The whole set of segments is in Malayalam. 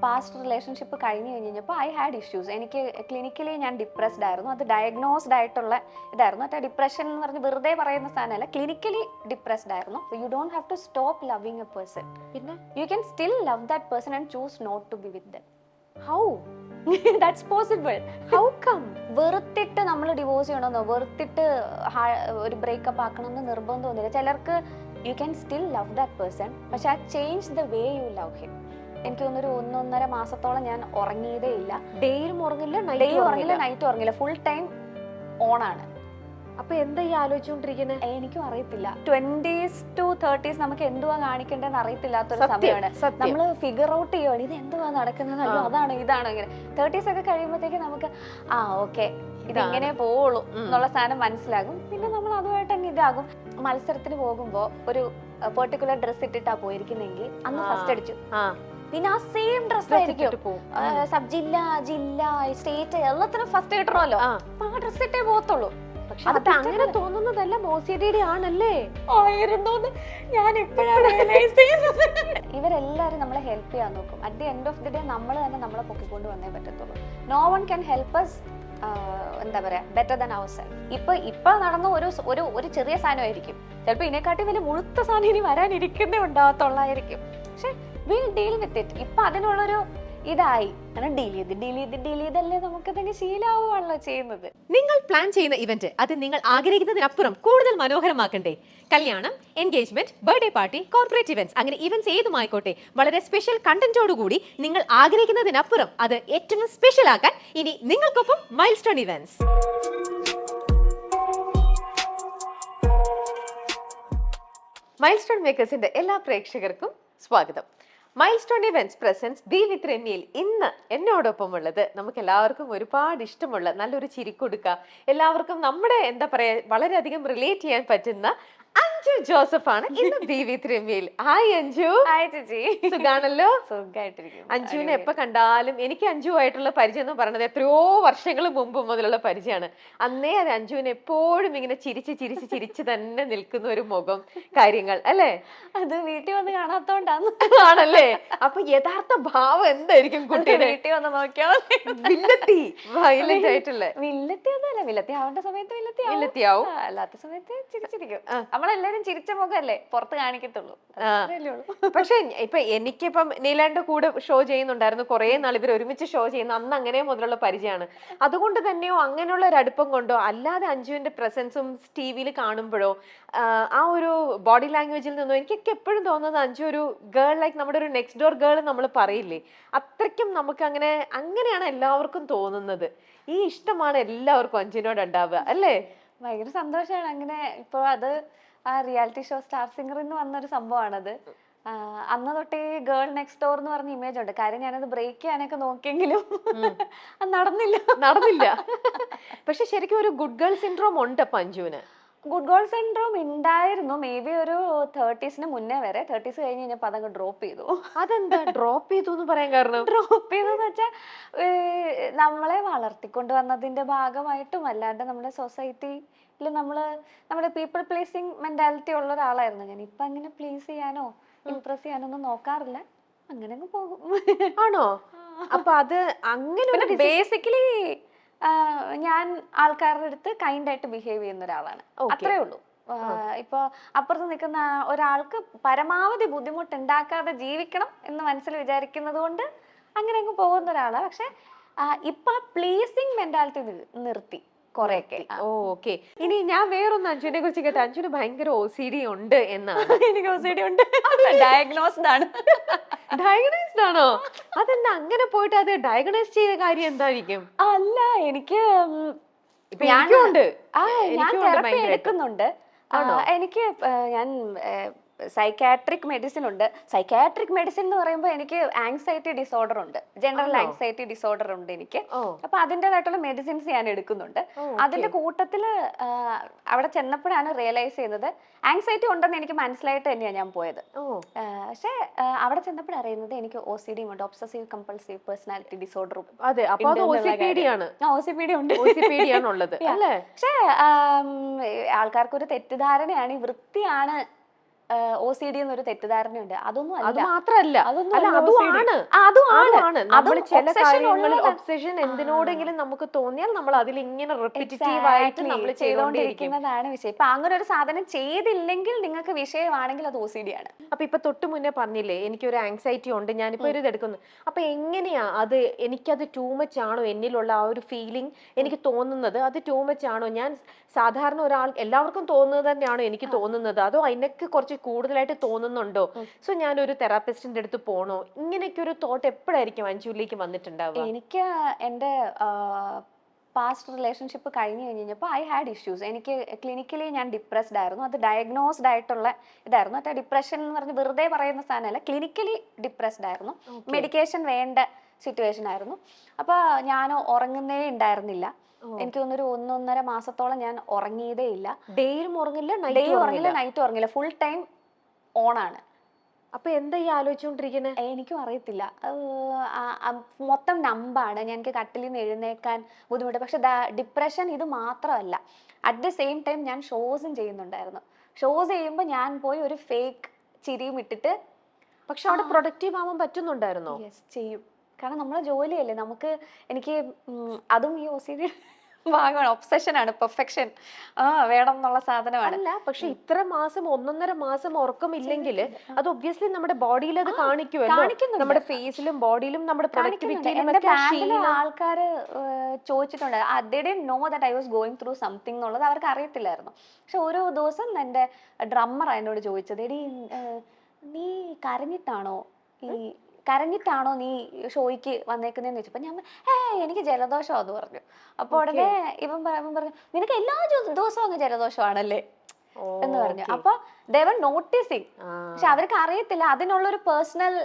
പാസ്റ്റ് റിലേഷൻഷിപ്പ് കഴിഞ്ഞ് കഴിഞ്ഞപ്പോൾ ഐ ഹാഡ് ഇഷ്യൂസ്. എനിക്ക് ക്ലിനിക്കലി ഞാൻ ഡിപ്രസ്ഡ് ആയിരുന്നു. അത് ഡയഗ്നോസ്ഡ് ആയിട്ടുള്ള ഇതായിരുന്നു. മറ്റേ ഡിപ്രഷൻ എന്ന് പറഞ്ഞ് വെറുതെ പറയുന്ന സാധനമല്ല, ക്ലിനിക്കലി ഡിപ്രസ്ഡ് ആയിരുന്നു. You don't have to stop loving a person. പിന്നെ you can still love that person and choose not to be with them. How that's possible? How come? വെറുത്തിട്ട് നമ്മൾ ഡിവോഴ്സ് ചെയ്യണമെന്നോ വെറുത്തിട്ട് ഒരു ബ്രേക്കപ്പ് ആക്കണമെന്ന് നിർബന്ധമൊന്നുമില്ല. ചിലർക്ക് you can still love that person, പക്ഷെ ആ change the way you love him. എനിക്ക് തോന്നുന്നൊരു 1.5 മാസത്തോളം ഞാൻ ഉറങ്ങിയതേ ഇല്ല. ഡേയിലും ഉറങ്ങില്ല, ഡേയും ഉറങ്ങില്ല, നൈറ്റും ഉറങ്ങില്ല, ഫുൾ ടൈം ഓണാണ്. അപ്പൊ എന്താ ഈ ആലോചിച്ചോണ്ടിരിക്കുന്നത്? എനിക്കും അറിയത്തില്ല. 20s to 30s നമുക്ക് എന്തുവാ കാണിക്കേണ്ടതെന്ന് അറിയത്തില്ലാത്തൊരു സമയമാണ്. നമ്മള് ഫിഗർ ഔട്ട് ചെയ്യുവാണ് ഇത് എന്തുവാ നടക്കുന്നത്, അല്ലോ അതാണോ ഇതാണോ ഇങ്ങനെ. 30s ഒക്കെ കഴിയുമ്പോഴത്തേക്ക് നമുക്ക് ഓക്കെ ഇതെങ്ങനെ പോവുള്ളൂ എന്നുള്ള സാധനം മനസ്സിലാകും. പിന്നെ നമ്മൾ അതുമായിട്ട് അങ്ങ് ഇതാകും. മത്സരത്തിന് പോകുമ്പോ ഒരു പെർട്ടിക്കുലർ ഡ്രസ് ഇട്ടിട്ടാ പോയിരിക്കുന്നെങ്കിൽ അന്ന് ഫസ്റ്റ് അടിച്ചു, പിന്നെ ആ സെയിം ഡ്രസ് ആയിരിക്കും. സബ് ജില്ല, ജില്ല, സ്റ്റേറ്റ് എല്ലാത്തിനും ഫസ്റ്റ് കിട്ടണമല്ലോ. അപ്പൊ ആ ഡ്രസ് ഇട്ടേ പോകത്തുള്ളൂ. പക്ഷെ അത് അങ്ങനെ തോന്നുന്നതല്ല, മോസിയുടെ ആണല്ലേ ആയിരുന്നോന്ന് ഞാൻ ഇപ്പോഴാണ് റിയലൈസ് ചെയ്യുന്നത്. ഇവരെല്ലാരും നമ്മളെ ഹെൽപ്പ് ചെയ്യാൻ നോക്കും. At the end of the day നമ്മൾ തന്നെ നമ്മളെ പൊക്കിക്കൊണ്ട് വന്നേ പറ്റത്തുള്ളൂ. No one can help us എന്താ പറയാ ബെറ്റർ ദാൻ അവർ സെൽഫ്. ഇപ്പൊ നടന്ന ഒരു ചെറിയ സാധനമായിരിക്കും, ചിലപ്പോ ഇതിനെക്കാട്ടി വലിയ മുഴുത്ത സാധനം ഇനി വരാനിരിക്കുന്നേ ഉണ്ടാകത്തുള്ളായിരിക്കും. പക്ഷെ വിൽ ഡീൽ വിത്ത് ഇറ്റ്. ഇപ്പൊ അതിനുള്ളൊരു ഇതായി ഡീൽ ചെയ്തല്ലേ നമുക്കതങ്ങ് ശീലമാവുകയാണല്ലോ ചെയ്യുന്നത്. നിങ്ങൾ പ്ലാൻ ചെയ്യുന്ന ഇവന്റ് അത് നിങ്ങൾ ആഗ്രഹിക്കുന്നതിനപ്പുറം കൂടുതൽ മനോഹരമാക്കണ്ടേ? കല്യാണം, engagement, birthday party, corporate events, അങ്ങനെ ഇവന്റ്സ് ഏതുമായിക്കോട്ടെ, വളരെ സ്പെഷ്യൽ കണ്ടന്റോടുകൂടി നിങ്ങൾ ആഗ്രഹിക്കുന്നതിനപ്പുറം അത് ഏറ്റവും സ്പെഷ്യൽ ആക്കാൻ ഇനി നിങ്ങൾക്കൊപ്പം മൈൽസ്റ്റോൺ ഇവന്റ്സ്. മൈൽസ്റ്റോൺ മേക്കേഴ്സിന്റെ എല്ലാ പ്രേക്ഷകർക്കും സ്വാഗതം. മൈൽസ്റ്റോൺ ഇവന്റ്സ് പ്രസൻസ് ബി വിത്ത് രമ്യയിൽ ഇന്ന് എന്നോടൊപ്പം ഉള്ളത് നമുക്ക് എല്ലാവർക്കും ഒരുപാട് ഇഷ്ടമുള്ള നല്ലൊരു ചിരിക്കൊടുക്ക, എല്ലാവർക്കും നമ്മുടെ എന്താ പറയാ വളരെയധികം റിലേറ്റ് ചെയ്യാൻ പറ്റുന്ന അഞ്ജു ജോസഫ് ആണ് ഇന്ന് ബി വിത്ത് രമ്യയിൽ. ഹായ് അഞ്ജു. ഹായ് ചേച്ചി, സുഖാണല്ലോ? സുഖമായിട്ടിരിക്കും. അഞ്ജുവിനെ എപ്പോ കണ്ടാലും എനിക്ക് അഞ്ജു ആയിട്ടുള്ള പരിചയം എന്ന് പറയുന്നത് എത്രയോ വർഷങ്ങൾ മുമ്പ് മുതലുള്ള പരിചയമാണ്. അന്നേ അത് അഞ്ജുവിനെ എപ്പോഴും ഇങ്ങനെ ചിരിച്ച് തന്നെ നിൽക്കുന്ന ഒരു മുഖം, കാര്യങ്ങൾ അല്ലേ? അത് വീട്ടിൽ വന്ന് കാണാത്തോണ്ടാണ് ആണല്ലേ? അപ്പൊ യഥാർത്ഥ ഭാവം എന്തായിരിക്കും കുട്ടിയുടെ? വീട്ടിൽ വന്ന് നോക്കിയാൽ വില്ലത്തി, വയലന്റ് ആയിട്ടുള്ള വില്ലത്തി ഒന്നുമല്ല. വില്ലത്തി ആവേണ്ട സമയത്ത് വില്ലത്തിയാവും, അല്ലാത്ത സമയത്ത് ചിരിച്ചിരിക്കും. നമ്മളെല്ലാരും ചിരിച്ച മുഖല്ലേ പുറത്ത് കാണിക്കത്തുള്ളൂ. പക്ഷെ എനിക്കിപ്പം നീലാന്റെ കൂടെ ഷോ ചെയ്യുന്നുണ്ടായിരുന്നു കുറെ നാൾ, ഇവർ ഒരുമിച്ച് ഷോ ചെയ്യുന്ന അന്ന് അങ്ങനെ മുതലുള്ള പരിചയമാണ്. അതുകൊണ്ട് തന്നെയോ അങ്ങനെയുള്ള ഒരു അടുപ്പം കൊണ്ടോ അല്ലാതെ അഞ്ജുവിന്റെ പ്രസൻസും ടി വിയിൽ കാണുമ്പോഴോ ആ ഒരു ബോഡി ലാംഗ്വേജിൽ നിന്നോ എനിക്കൊക്കെ എപ്പോഴും തോന്നുന്നത് അഞ്ജു ഒരു ഗേൾ, ലൈക്ക് നമ്മുടെ ഒരു നെക്സ്റ്റ് ഡോർ ഗേൾ നമ്മൾ പറയില്ലേ, അത്രയ്ക്കും നമുക്ക് അങ്ങനെയാണ് എല്ലാവർക്കും തോന്നുന്നത്. ഈ ഇഷ്ടമാണ് എല്ലാവർക്കും അഞ്ജുവിനോട് ഉണ്ടാവുക അല്ലേ? ഭയങ്കര സന്തോഷമാണ്. അങ്ങനെ ഇപ്പൊ അത് ആ റിയാലിറ്റി ഷോ സ്റ്റാർ സിംഗറിൽ നിന്ന് വന്നൊരു സംഭവമാണത്. അന്ന് തൊട്ടേ ഗേൾ നെക്സ്റ്റ് ഡോർ എന്ന് പറഞ്ഞ ഇമേജ് ഉണ്ട്. കാര്യം ഞാനത് ബ്രേക്ക് ചെയ്യാനൊക്കെ നോക്കിയെങ്കിലും അത് നടന്നില്ല. പക്ഷെ ശരിക്കും ഒരു ഗുഡ് ഗേൾ സിൻഡ്രോം ഉണ്ട് അപ്പൊ അഞ്ജുവിന്. ഗുഡ് ഗേൾ സിൻഡ്രോം ഉണ്ടായിരുന്നു മേ ബി ഒരു 30s മുന്നേ വരെ. 30s കഴിഞ്ഞ് കഴിഞ്ഞപ്പോൾ അതങ്ങ് ഡ്രോപ്പ് ചെയ്തു. അതെന്താ ഡ്രോപ്പ് ചെയ്തു എന്ന് പറയാൻ കാരണം? ഡ്രോപ്പ് ചെയ്തെന്ന് വെച്ചാൽ നമ്മളെ വളർത്തിക്കൊണ്ട് വന്നതിന്റെ ഭാഗമായിട്ടും അല്ലാണ്ട് നമ്മുടെ സൊസൈറ്റിയിൽ നമ്മുടെ പീപ്പിൾ പ്ലീസിങ് മെന്റാലിറ്റി ഉള്ള ഒരാളായിരുന്നു ഞാൻ. ഇപ്പൊ അങ്ങനെ പ്ലീസ് ചെയ്യാനോ ഇംപ്രസ് ചെയ്യാനോ ഒന്നും നോക്കാറില്ല, അങ്ങനെ അങ്ങ് പോകും. ആണോ? അപ്പൊ അത് അങ്ങനെ ബേസിക്കലി ഞാൻ ആൾക്കാരുടെ അടുത്ത് കൈൻഡ് ആയിട്ട് ബിഹേവ് ചെയ്യുന്ന ഒരാളാണ്, അത്രേ ഉള്ളൂ. ഇപ്പൊ അപ്പുറത്ത് നിൽക്കുന്ന ഒരാൾക്ക് പരമാവധി ബുദ്ധിമുട്ട് ഉണ്ടാക്കാതെ ജീവിക്കണം എന്ന് മനസ്സിൽ വിചാരിക്കുന്നത് കൊണ്ട് അങ്ങനെ അങ്ങ് പോകുന്ന ഒരാളാണ്. പക്ഷെ ഇപ്പൊ പ്ലീസിങ് മെന്റാലിറ്റി നിർത്തി കൊറേയൊക്കെ. ഓക്കെ. ഇനി ഞാൻ വേറൊന്ന് അഞ്ജുവിനെ കുറിച്ച് കേട്ട, അഞ്ജുന് ഭയങ്കര OCD ഉണ്ട് എന്നാണ്. എനിക്ക് OCD ഉണ്ട്, ഡയഗ്നോസ്ഡ് ആണ്. ഡയഗ്നോസ്ഡ് ആണോ? അതെന്താ അങ്ങനെ പോയിട്ട് അത് ഡയഗ്നോസ് ചെയ്ത കാര്യം എന്തായിരിക്കും? അല്ല, എനിക്ക് ഞാൻ തെറപ്പി എടുക്കുന്നുണ്ട്. എനിക്ക് ഞാൻ സൈക്കാട്രിക് മെഡിസിൻ ഉണ്ട്. സൈക്കാട്രിക് മെഡിസിൻ എന്ന് പറയുമ്പോൾ എനിക്ക് ആങ്സൈറ്റി ഡിസോർഡർ ഉണ്ട്, ജനറൽ ആങ്സൈറ്റി ഡിസോർഡർ ഉണ്ട് എനിക്ക്. അപ്പൊ അതിൻ്റെതായിട്ടുള്ള മെഡിസിൻസ് ഞാൻ എടുക്കുന്നുണ്ട്. അതിന്റെ കൂട്ടത്തില് അവിടെ ചെന്നപ്പോഴാണ് റിയലൈസ് ചെയ്യുന്നത് ആങ്സൈറ്റി ഉണ്ടെന്ന് എനിക്ക് മനസ്സിലായിട്ട് തന്നെയാണ് ഞാൻ പോയത്. പക്ഷെ അവിടെ ചെന്നപ്പോഴാണ് അറിയുന്നത് എനിക്ക് OCD ഉണ്ട്, ഒബ്സസീവ് കമ്പൾസീവ് പേഴ്സണാലിറ്റി ഡിസോർഡറും. അതെ, അപ്പൊ OCPD ഉണ്ട്. പക്ഷെ ആൾക്കാർക്കൊരു തെറ്റിദ്ധാരണയാണ് ഈ വൃത്തിയാണ് OCD എന്നൊരു തെറ്റിദ്ധാരണയുണ്ട്. അതൊന്നും അത് അല്ല. മാത്രല്ല, അതൊന്നും അല്ല അല്ല OCD. അതുമാണ് അതുമാണ്. നമ്മൾ ചില obsession കാര്യങ്ങളിൽ ഉള്ളതാണ്. ഒബ്സഷൻ എന്തിനോടെങ്കിലും നമുക്ക് തോന്നിയാൽ നമ്മൾ അതിൽ ഇങ്ങനെ റിപ്പീറ്റീവ് ആയിട്ട് നമ്മൾ ചെയ്തുകൊണ്ടിരിക്കും. ചെയ്തുകൊണ്ടിരിക്കുന്നതാണ് വിഷയം. ഇപ്പൊ അങ്ങനെ ഒരു സാധനം ചെയ്തില്ലെങ്കിൽ നിങ്ങൾക്ക് വിഷയമാണെങ്കിൽ അത് OCD ആണ്. അപ്പൊ ഇപ്പൊ തൊട്ട് മുന്നേ പറഞ്ഞില്ലേ എനിക്കൊരു ആങ്സൈറ്റി ഉണ്ട്, ഞാനിപ്പോ ഒരു ഇതെടുക്കുന്നു. അപ്പൊ എങ്ങനെയാ അത്, എനിക്കത് ടൂ മച്ച് ആണോ എന്നിലുള്ള ആ ഒരു ഫീലിംഗ് എനിക്ക് തോന്നുന്നത്, അത് ടൂ മച്ച് ആണോ? ഞാൻ സാധാരണ ഒരാൾ എല്ലാവർക്കും തോന്നുന്നത് തന്നെയാണോ എനിക്ക് തോന്നുന്നത്, അതോ അതിനൊക്കെ കുറച്ച് കൂടുതലായിട്ട് തോന്നുന്നുണ്ടോ? സോ ഞാൻ ഒരു തെറാപ്പിസ്റ്റിന്റെ അടുത്ത് പോണോ? ഇങ്ങനെയൊക്കെ ഒരു തോട്ട് എപ്പോഴായിരിക്കും അഞ്ജുലിക്ക് വന്നിട്ടുണ്ടാവുക? എനിക്ക് എൻ്റെ പാസ്റ്റ് റിലേഷൻഷിപ്പ് കഴിഞ്ഞ് കഴിഞ്ഞപ്പോൾ ഐ ഹാഡ് ഇഷ്യൂസ്. എനിക്ക് ക്ലിനിക്കലി ഞാൻ ഡിപ്രസ്ഡ് ആയിരുന്നു. അത് ഡയഗ്നോസ്ഡ് ആയിട്ടുള്ള ഇതായിരുന്നു. മറ്റേ ഡിപ്രഷൻ എന്ന് പറഞ്ഞ് വെറുതെ പറയുന്ന സാധനമല്ല, ക്ലിനിക്കലി ഡിപ്രസ്ഡ് ആയിരുന്നു. മെഡിക്കേഷൻ വേണ്ട സിറ്റുവേഷൻ ആയിരുന്നു. അപ്പോൾ ഞാൻ ഉറങ്ങുന്നേ ഉണ്ടായിരുന്നില്ല. എനിക്ക് തോന്നുന്നൊരു 1.5 മാസത്തോളം ഞാൻ ഉറങ്ങിയതേ ഇല്ല. ഡേയിലും ഉറങ്ങില്ല, ഡേ ഉറങ്ങില്ല, നൈറ്റ് ഉറങ്ങില്ല, ഫുൾ ടൈം ഓണാണ്. അപ്പൊ എന്താ ഈ ആലോചിച്ചോണ്ടിരിക്കണേ? എനിക്കും അറിയത്തില്ല. മൊത്തം നമ്പാണ്. എനിക്ക് കട്ടിലിൽ നിന്ന് എഴുന്നേക്കാൻ ബുദ്ധിമുട്ട്. പക്ഷെ ഡിപ്രഷൻ ഇത് മാത്രമല്ല, അറ്റ് ദ സെയിം ടൈം ഞാൻ ഷോസും ചെയ്യുന്നുണ്ടായിരുന്നു. ഷോസ് ചെയ്യുമ്പോൾ ഞാൻ പോയി ഒരു ഫേക്ക് ചിരിയും ഇട്ടിട്ട്, പക്ഷെ അവിടെ പ്രൊഡക്റ്റീവ് ആവാൻ പറ്റുന്നുണ്ടായിരുന്നോ? യെസ്, ചെയ്യും. കാരണം നമ്മളെ ജോലിയല്ലേ. എനിക്ക് അതും ഈ OCD ഭാഗമാണ്, ഒബ്സെഷനാണ്, പെർഫെക്ഷൻ വേണം എന്നുള്ള സാധനമാണ്. അല്ല, പക്ഷെ ഇത്ര മാസം 1.5 മാസം ഉറക്കമില്ലെങ്കിൽ അത് ഒബ്വിയസ്ലി നമ്മുടെ ബോഡിയിൽ അത് കാണിക്കുമല്ലോ, നമ്മുടെ ഫേസിലും ബോഡിയിലും നമ്മുടെ പ്രൊഡക്ടിവിറ്റിയിലും. ആൾക്കാര് ചോദിച്ചിട്ടുണ്ട്, they didn't know that I was going through something എന്നുള്ളത് അവർക്ക് അറിയത്തില്ലായിരുന്നു. പക്ഷെ ഒരു ദിവസം എൻ്റെ ഡ്രമ്മർ എന്നോട് ചോദിച്ചത്, എടി നീ കരഞ്ഞിട്ടാണോ നീ ഷോയ്ക്ക് വന്നേക്കുന്നതെന്ന് ചോദിച്ചപ്പോൾ ഞാൻ എനിക്ക് ജലദോഷം അത് പറഞ്ഞു. അപ്പോൾ ഉടനെ ഇവൻ പറഞ്ഞു, നിനക്ക് എല്ലാ ദിവസവും അങ്ങ് ജലദോഷമാണല്ലേ എന്ന് പറഞ്ഞു. അപ്പൊ they were noticing. പക്ഷെ അവർക്ക് അറിയത്തില്ല അതിനുള്ളൊരു പേഴ്സണൽ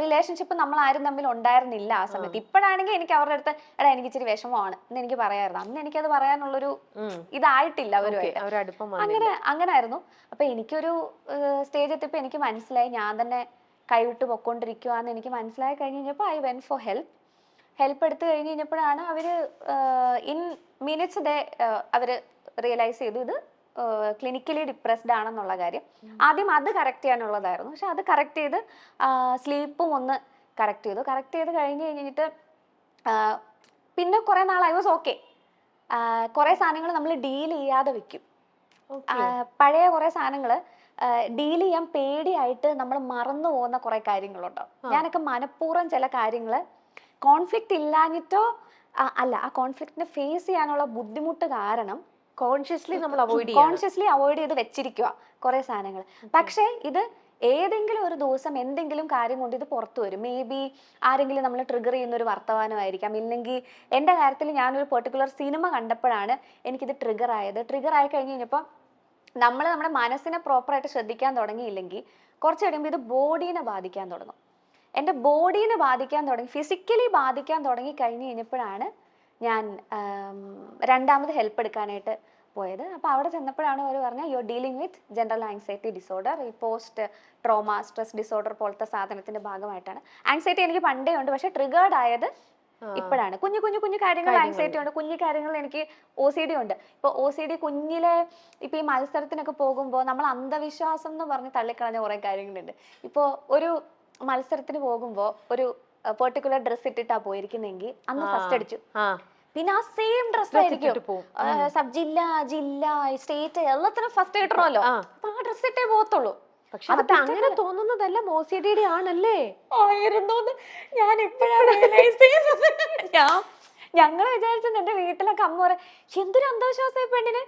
റിലേഷൻഷിപ്പ് നമ്മൾ ആരും തമ്മിൽ ഉണ്ടായിരുന്നില്ല ആ സമയത്ത്. ഇപ്പോഴാണെങ്കിൽ എനിക്ക് അവരുടെ അടുത്ത് എടാ എനിക്ക് ഇച്ചിരി വിഷമമാണ് എന്ന് എനിക്ക് പറയാമായിരുന്നു. അന്ന് എനിക്കത് പറയാനുള്ളൊരു ഇതായിട്ടില്ല അവരുമായിട്ട്. അങ്ങനെ ആയിരുന്നു. അപ്പൊ എനിക്കൊരു സ്റ്റേജ് എത്തിയപ്പോൾ എനിക്ക് മനസ്സിലായി ഞാൻ തന്നെ കൈവിട്ട് പൊക്കോണ്ടിരിക്കുവാന്ന് എനിക്ക് മനസ്സിലായി കഴിഞ്ഞ് കഴിഞ്ഞപ്പോൾ ഐ വെന്റ് ഫോർ ഹെൽപ്പ് എടുത്തു കഴിഞ്ഞ് കഴിഞ്ഞപ്പോഴാണ് അവര് ഇൻ മിനിറ്റ്സ് അവര് റിയലൈസ് ചെയ്തു ഇത് ക്ലിനിക്കലി ഡിപ്രസ്ഡ് ആണെന്നുള്ള കാര്യം. ആദ്യം അത് കറക്റ്റ് ചെയ്യാനുള്ളതായിരുന്നു. പക്ഷെ അത് കറക്റ്റ് ചെയ്ത് സ്ലീപ്പും ഒന്ന് കറക്റ്റ് ചെയ്ത് കഴിഞ്ഞ് കഴിഞ്ഞിട്ട് പിന്നെ കുറെ നാൾ ഐ വാസ് ഓക്കെ. കുറെ സാധനങ്ങൾ നമ്മൾ ഡീൽ ചെയ്യാതെ വെക്കും. പഴയ കുറെ സാധനങ്ങൾ ഡീൽ ചെയ്യാൻ പേടിയായിട്ട് നമ്മൾ മറന്നു പോകുന്ന കുറെ കാര്യങ്ങളുണ്ടോ. ഞാനൊക്കെ മനഃപൂർവ്വം ചില കാര്യങ്ങള് കോൺഫ്ലിക്റ്റ് ഇല്ലാഞ്ഞിട്ടോ അല്ല, ആ കോൺഫ്ലിക്റ്റിനെ ഫേസ് ചെയ്യാനുള്ള ബുദ്ധിമുട്ട് കാരണം കോൺഷ്യസ്ലി അവോയ്ഡ് ചെയ്ത് വെച്ചിരിക്കുക കുറെ സാധനങ്ങൾ. പക്ഷെ ഇത് ഏതെങ്കിലും ഒരു ദിവസം എന്തെങ്കിലും കാര്യം കൊണ്ട് ഇത് പുറത്തു വരും. മേ ബി ആരെങ്കിലും നമ്മൾ ട്രിഗർ ചെയ്യുന്ന ഒരു വർത്തമാനമായിരിക്കാം. ഇല്ലെങ്കിൽ എൻ്റെ കാര്യത്തിൽ ഞാനൊരു പെർട്ടിക്കുലർ സിനിമ കണ്ടപ്പോഴാണ് എനിക്കിത് ട്രിഗർ ആയി കഴിഞ്ഞ് കഴിഞ്ഞപ്പോൾ നമ്മുടെ മനസ്സിനെ പ്രോപ്പറായിട്ട് ശ്രദ്ധിക്കാൻ തുടങ്ങിയില്ലെങ്കിൽ കുറച്ച് കഴിയുമ്പോൾ ഇത് ബോഡീനെ ബാധിക്കാൻ തുടങ്ങും. എൻ്റെ ബോഡീനെ ബാധിക്കാൻ തുടങ്ങി, ഫിസിക്കലി ബാധിക്കാൻ തുടങ്ങി കഴിഞ്ഞ് കഴിഞ്ഞപ്പോഴാണ് ഞാൻ രണ്ടാമത് ഹെൽപ്പ് എടുക്കാനായിട്ട് പോയത്. അപ്പോൾ അവിടെ ചെന്നപ്പോഴാണ് അവർ പറഞ്ഞത് you are dealing with general anxiety disorder, ഈ പോസ്റ്റ് ട്രോമ സ്ട്രെസ് ഡിസോർഡർ പോലത്തെ സാധനത്തിന്റെ ഭാഗമായിട്ടാണ്. ആങ്സൈറ്റി എനിക്ക് പണ്ടേ ഉണ്ട്, പക്ഷെ ട്രിഗേർഡ് ആയത് ഇപ്പോഴാണ്. കുഞ്ഞു കാര്യങ്ങൾ ആങ്സൈറ്റി ഉണ്ട്, കുഞ്ഞു കാര്യങ്ങൾ എനിക്ക് OCD ഉണ്ട്. ഇപ്പൊ OCD കുഞ്ഞിലെ ഇപ്പൊ ഈ മത്സരത്തിനൊക്കെ പോകുമ്പോൾ നമ്മൾ അന്ധവിശ്വാസം എന്ന് പറഞ്ഞ് തള്ളിക്കളഞ്ഞ കുറെ കാര്യങ്ങളുണ്ട്. ഇപ്പൊ ഒരു മത്സരത്തിന് പോകുമ്പോൾ ഒരു പെർട്ടിക്കുലർ ഡ്രസ് ഇട്ടിട്ടാ പോയിരിക്കുന്നെങ്കിൽ അന്ന് ഫസ്റ്റ് അടിച്ചു, പിന്നെ ആ സെയിം ഡ്രസ് ആയിരിക്കും സബ് ജില്ല സ്റ്റേറ്റ് എല്ലാത്തിനും ഫസ്റ്റ് കിട്ടണമല്ലോ. അപ്പൊ ആ ഡ്രസ് ഇട്ടേ പോകത്തുള്ളൂ. പക്ഷെ അത് അങ്ങനെ തോന്നുന്നതല്ല, OCD ആണല്ലേ ആയിരുന്നോന്ന് ഞാൻ ഇപ്പോഴാണ് റിയലൈസ് ചെയ്യുന്നത്. ഞങ്ങള് വിചാരിച്ചത് എന്റെ വീട്ടിലൊക്കെ അമ്മ പറയും എന്തൊരു അന്ധവിശ്വാസം പെണ്ണിന്,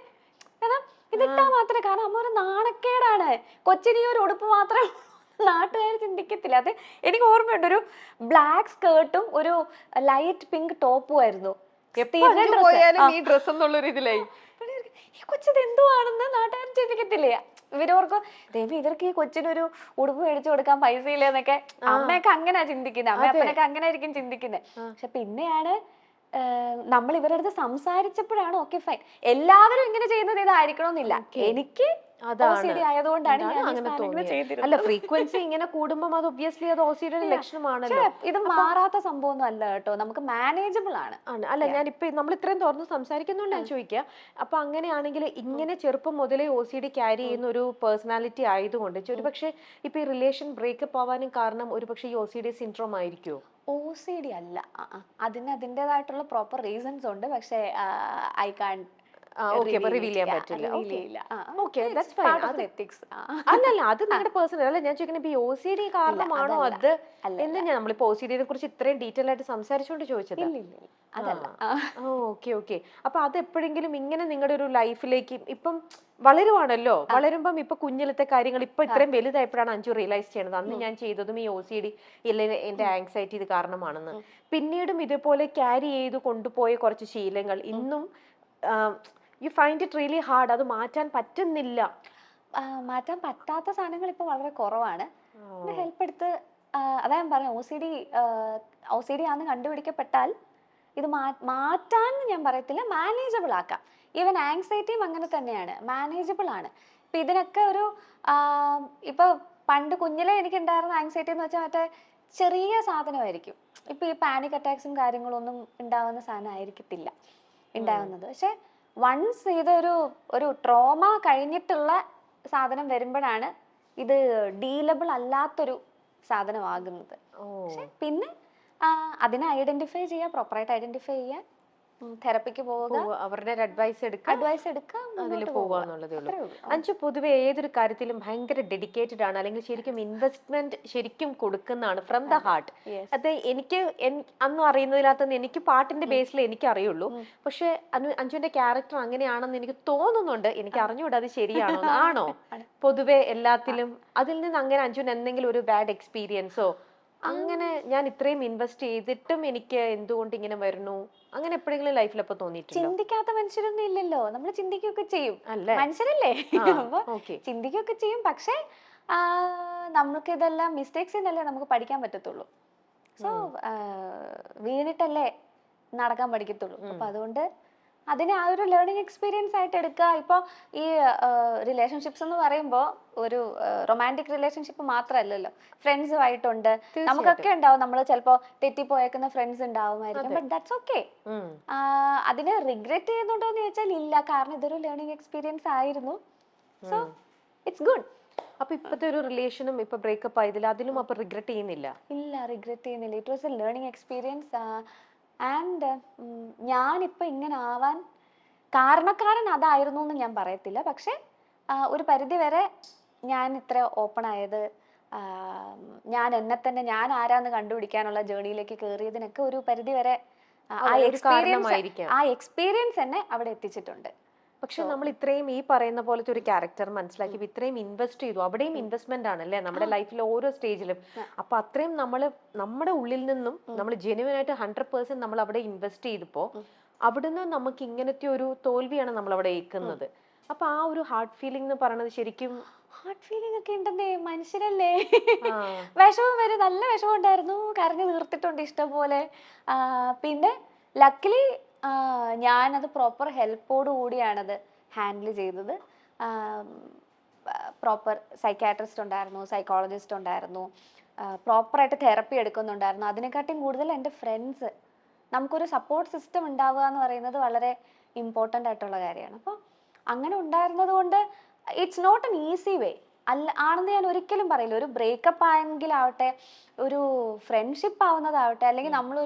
കാരണം ഇതിട്ടാ മാത്രമേ, കാരണം അമ്മ ഒരു നാണക്കേടാണ്, കൊച്ചിന് ഒരു ഉടുപ്പ് മാത്രമേ നാട്ടുകാർ ചിന്തിക്കത്തില്ല. അത് എനിക്ക് ഓർമ്മയുണ്ട്, ഒരു ബ്ലാക്ക് സ്കേർട്ടും ഒരു ലൈറ്റ് പിങ്ക് ടോപ്പും ആയിരുന്നു. ഈ കൊച്ചത് എന്തുവാണെന്ന് നാട്ടുകാർ ചിന്തിക്കത്തില്ലേ. ഇവരോർക്കും ദൈവം ഇവർക്ക് ഈ കൊച്ചിനൊരു ഉടുപ്പ് മേടിച്ചു കൊടുക്കാൻ പൈസ ഇല്ലെന്നൊക്കെ അമ്മയൊക്കെ അങ്ങനെയാ ചിന്തിക്കുന്നത്, അമ്മ അപ്പനൊക്കെ അങ്ങനെ ആയിരിക്കും ചിന്തിക്കുന്നത്. പക്ഷെ പിന്നെയാണ് നമ്മൾ ഇവരുടെ അടുത്ത് സംസാരിച്ചപ്പോഴാണ് ഓക്കെ ഫൈൻ, എല്ലാവരും ഇങ്ങനെ ചെയ്യുന്നത് ഇതായിരിക്കണമെന്നില്ല, എനിക്ക് OCD ആയതുകൊണ്ടാണ് ഞാൻ ഈ അങ്ങനെ സാധനങ്ങൾ തോന്നിയത്. ചെയ്തിരുന്നത്. അല്ല, ഫ്രീക്വൻസി ഇങ്ങനെ കൂടുമ്പോൾ അത് ഒബ്വിയസ്ലി അത് OCD ലക്ഷണമാണല്ലോ. ഇത് മാറാത്ത സംഭവമൊന്നും അല്ല കേട്ടോ, നമുക്ക് മാനേജബിൾ ആണ്. അല്ല, ഞാനിപ്പോ നമ്മൾ ഇത്രയും തുറന്ന് സംസാരിക്കുന്നോണ്ട് ഞാൻ ചോദിക്കുക. അപ്പൊ അങ്ങനെയാണെങ്കിൽ ഇങ്ങനെ ചെറുപ്പം മുതലേ OCD ക്യാരി ചെയ്യുന്ന ഒരു പേഴ്സണാലിറ്റി ആയതുകൊണ്ട് ഒരുപക്ഷെ ഇപ്പൊ ഈ റിലേഷൻ ബ്രേക്കപ്പ് ആവാനും കാരണം ഒരുപക്ഷെ ഈ OCD സിൻഡ്രോം ആയിരിക്കുമോ? OCD അല്ല, അതിന് അതിൻ്റെതായിട്ടുള്ള പ്രോപ്പർ റീസൺസ് ഉണ്ട്, പക്ഷേ ഐ കാൺ റിവീൽ ചെയ്യാൻ പറ്റില്ല. അല്ലല്ല, അത് നിങ്ങളുടെ പേഴ്സണൽ അല്ല. ഞാൻ ചോദിക്കുന്നത് ഇപ്പൊ OCD കാരണമാണോ അത് എന്ന്. നമ്മളിപ്പോ OCD നെ കുറിച്ച് ഇത്രയും ഡീറ്റെയിൽ ആയിട്ട് സംസാരിച്ചുകൊണ്ട് ചോദിച്ചത്. ഓക്കെ. അപ്പൊ അത് എപ്പോഴെങ്കിലും ഇങ്ങനെ നിങ്ങളുടെ ഒരു ലൈഫിലേക്ക് ഇപ്പം വളരുവാണല്ലോ, വളരുമ്പം ഇപ്പൊ കുഞ്ഞിലത്തെ കാര്യങ്ങൾ ഇപ്പൊ ഇത്രയും വലുതായപ്പോഴാണ് അഞ്ജു റിയലൈസ് ചെയ്യണത് അന്ന് ഞാൻ ചെയ്തതും ഈ OCD ഇല്ലെങ്കിൽ എന്റെ ആങ്സൈറ്റി ഇത് കാരണമാണെന്ന്. പിന്നീടും ഇതുപോലെ ക്യാരി ചെയ്ത് കൊണ്ടുപോയ കുറച്ച് ശീലങ്ങൾ ഇന്നും you find it really hard, അത് മാറ്റാൻ പറ്റുന്നില്ല. മാറ്റാൻ പറ്റാത്ത സാധനങ്ങൾ ഇപ്പൊ വളരെ കുറവാണ്. ഹെൽപ്പ് എടുത്ത് അതാ ഞാൻ പറഞ്ഞ OCD ആണെന്ന് കണ്ടുപിടിക്കപ്പെട്ടാൽ ഇത് മാറ്റാൻ ഞാൻ പറയത്തില്ല, മാനേജബിൾ ആക്കാം. ഈവൻ ആങ്സൈറ്റിയും അങ്ങനെ തന്നെയാണ്, മാനേജബിൾ ആണ്. ഇപ്പൊ ഇതിനൊക്കെ ഒരു ഇപ്പൊ പണ്ട് കുഞ്ഞിലെ എനിക്ക് ഉണ്ടായിരുന്ന ആങ്സൈറ്റി എന്ന് വെച്ചാൽ മറ്റേ ചെറിയ സാധനമായിരിക്കും. ഇപ്പൊ ഈ പാനിക് അറ്റാക്സും കാര്യങ്ങളൊന്നും ഉണ്ടാവുന്ന സാധനം ആയിരിക്കത്തില്ല ഉണ്ടാവുന്നത്. പക്ഷെ വൺസ് ഒരു ട്രോമ കഴിഞ്ഞിട്ടുള്ള സാധനം വരുമ്പോഴാണ് ഇത് ഡീലബിൾ അല്ലാത്തൊരു സാധനമാകുന്നത്. പക്ഷെ പിന്നെ അതിനെ ഐഡന്റിഫൈ ചെയ്യുക, പ്രോപ്പറായിട്ട് ഐഡന്റിഫൈ ചെയ്യാൻ തെറപ്പിക്ക് പോവുക, അവരുടെ അഡ്വൈസ് എടുക്കുക, അതിൽ പോവാന്നുള്ളതേ ഉള്ളൂ. അഞ്ചു പൊതുവെ ഏതൊരു കാര്യത്തിലും ഭയങ്കര ഡെഡിക്കേറ്റഡ് ആണ്, അല്ലെങ്കിൽ ശരിക്കും ഇൻവെസ്റ്റ്മെന്റ് ശരിക്കും കൊടുക്കുന്നതാണ് ഫ്രം ദ ഹാർട്ട്. അത് എനിക്ക് അന്നും അറിയുന്നതിനകത്ത് എനിക്ക് പാട്ടിന്റെ ബേസിൽ എനിക്ക് അറിയുള്ളൂ. പക്ഷെ അഞ്ജുവിന്റെ ക്യാരക്ടർ അങ്ങനെയാണെന്ന് എനിക്ക് തോന്നുന്നുണ്ട്. എനിക്ക് അറിഞ്ഞുകൂടാ അത് ശരിയാണോ. ആണോ പൊതുവെ എല്ലാത്തിലും അതിൽ നിന്ന് അങ്ങനെ അഞ്ജുവിന് എന്തെങ്കിലും ഒരു ബാഡ് എക്സ്പീരിയൻസോ, അങ്ങനെ ഞാൻ ഇത്രയും ഇൻവെസ്റ്റ് ചെയ്തിട്ടും എനിക്ക് എന്തുകൊണ്ട് ഇങ്ങനെ വരുന്നു, അങ്ങനെ എപ്പോഴെങ്കിലും ലൈഫിൽ അപ്പൊ തോന്നിയിട്ടുണ്ട്? ചിന്തിക്കാത്ത മനുഷ്യരൊന്നും ഇല്ലല്ലോ, നമ്മൾ ചിന്തിക്കുകയൊക്കെ ചെയ്യും, മനുഷ്യരല്ലേ, അപ്പൊ ചിന്തിക്കുകയൊക്കെ ചെയ്യും. പക്ഷെ നമുക്ക് ഇതെല്ലാം മിസ്റ്റേക്സിന്നല്ലേ നമുക്ക് പഠിക്കാൻ പറ്റത്തുള്ളൂ. സോ വീണിട്ടല്ലേ നടക്കാൻ പഠിക്കത്തുള്ളൂ. അപ്പൊ അതുകൊണ്ട് അതിനെ ആ ഒരു ലേണിംഗ് എക്സ്പീരിയൻസ് ആയിട്ട് എടുക്കുക. ഇപ്പോൾ ഈ റിലേഷൻഷിപ്സ് എന്ന് പറയുമ്പോൾ ഒരു റൊമാൻറ്റിക് റിലേഷൻഷിപ്പ് മാത്രമല്ലല്ലോ, ഫ്രണ്ട്സുമായിട്ടുണ്ട്, നമുക്കൊക്കെ ഉണ്ടാവും. നമ്മൾ ചിലപ്പോൾ തെറ്റിപ്പോയേക്കുന്ന ഫ്രണ്ട്സ് ഉണ്ടാവുമായിരിക്കും, ബട്ട് ദാറ്റ്സ് ഓക്കെ. അതിനെ റിഗ്രറ്റ് ചെയ്യുന്നുണ്ടോ എന്ന് ചോദിച്ചാൽ ഇല്ല, കാരണം ഇതൊരു ലേണിംഗ് എക്സ്പീരിയൻസ് ആയിരുന്നു. So it's good. അപ്പൊ ഇപ്പത്തെ ഒരു റിലേഷനും ഇപ്പൊ ബ്രേക്കപ്പ് ആയതില്ല അതിലും അപ്പൊ റിഗ്രറ്റ് ചെയ്യുന്നില്ല? ഇല്ല, റിഗ്രറ്റ് ചെയ്യുന്നില്ല. It was A learning experience. And ഞാനിപ്പോൾ ഇങ്ങനെ ആവാൻ കാരണക്കാരൻ അതായിരുന്നു എന്ന് ഞാൻ പറയത്തില്ല. പക്ഷെ ഒരു പരിധി വരെ ഞാൻ ഇത്ര ഓപ്പൺ ആയത്, ഞാൻ എന്നെ തന്നെ ഞാൻ ആരാന്ന് കണ്ടുപിടിക്കാനുള്ള ജേർണിയിലേക്ക് കയറിയതിനൊക്കെ ഒരു പരിധി വരെ ആ എക്സ്പീരിയൻസ് എന്നെ അവിടെ എത്തിച്ചിട്ടുണ്ട്. പക്ഷെ നമ്മൾ ഇത്രയും ഈ പറയുന്ന പോലത്തെ ഒരു ക്യാരക്ടർ മനസ്സിലാക്കി ഇത്രയും ഇൻവെസ്റ്റ് ചെയ്തു, അവിടെയും ഇൻവെസ്റ്റ്മെന്റ് ആണല്ലേ നമ്മുടെ ലൈഫിലെ ഓരോ സ്റ്റേജിലും. അപ്പൊ അത്രയും നമ്മൾ നമ്മുടെ ഉള്ളിൽ നിന്നും നമ്മൾ ജെന്യുവൻ ആയിട്ട് 100% നമ്മൾ അവിടെ ഇൻവെസ്റ്റ് ചെയ്തപ്പോ അവിടുന്ന് നമുക്ക് ഇങ്ങനത്തെ ഒരു തോൽവിയാണ് നമ്മൾ അവിടെ ഏൽക്കുന്നത്. അപ്പൊ ആ ഒരു ഹാർട്ട് ഫീലിംഗ് എന്ന് പറയുന്നത് ശരിക്കും ഹാർട്ട് ഫീലിംഗ് ഒക്കെ ഉണ്ടെന്നേ, മനുഷ്യരല്ലേ, വിഷമം വരും. നല്ല വിഷമം ഉണ്ടായിരുന്നു, കരഞ്ഞു തീർത്തിട്ടുണ്ട് ഇഷ്ടം പോലെ. പിന്നെ ലക്കിലി ഞാനത് പ്രോപ്പർ ഹെൽപ്പോട് കൂടിയാണത് ഹാൻഡിൽ ചെയ്തത്. പ്രോപ്പർ സൈക്യാട്രിസ്റ്റ് ഉണ്ടായിരുന്നു, സൈക്കോളജിസ്റ്റ് ഉണ്ടായിരുന്നു, പ്രോപ്പറായിട്ട് തെറപ്പി എടുക്കുന്നുണ്ടായിരുന്നു. അതിനെക്കാട്ടിയും കൂടുതൽ എൻ്റെ ഫ്രണ്ട്സ്, നമുക്കൊരു സപ്പോർട്ട് സിസ്റ്റം ഉണ്ടാവുക എന്ന് പറയുന്നത് വളരെ ഇമ്പോർട്ടൻ്റ് ആയിട്ടുള്ള കാര്യമാണ്. അപ്പോൾ അങ്ങനെ ഉണ്ടായിരുന്നത് കൊണ്ട് it's not an easy way ആണെന്ന് ഞാൻ ഒരിക്കലും പറയില്ല. ഒരു ബ്രേക്കപ്പ് ആയെങ്കിലാവട്ടെ, ഒരു ഫ്രണ്ട്ഷിപ്പ് ആവുന്നതാവട്ടെ, അല്ലെങ്കിൽ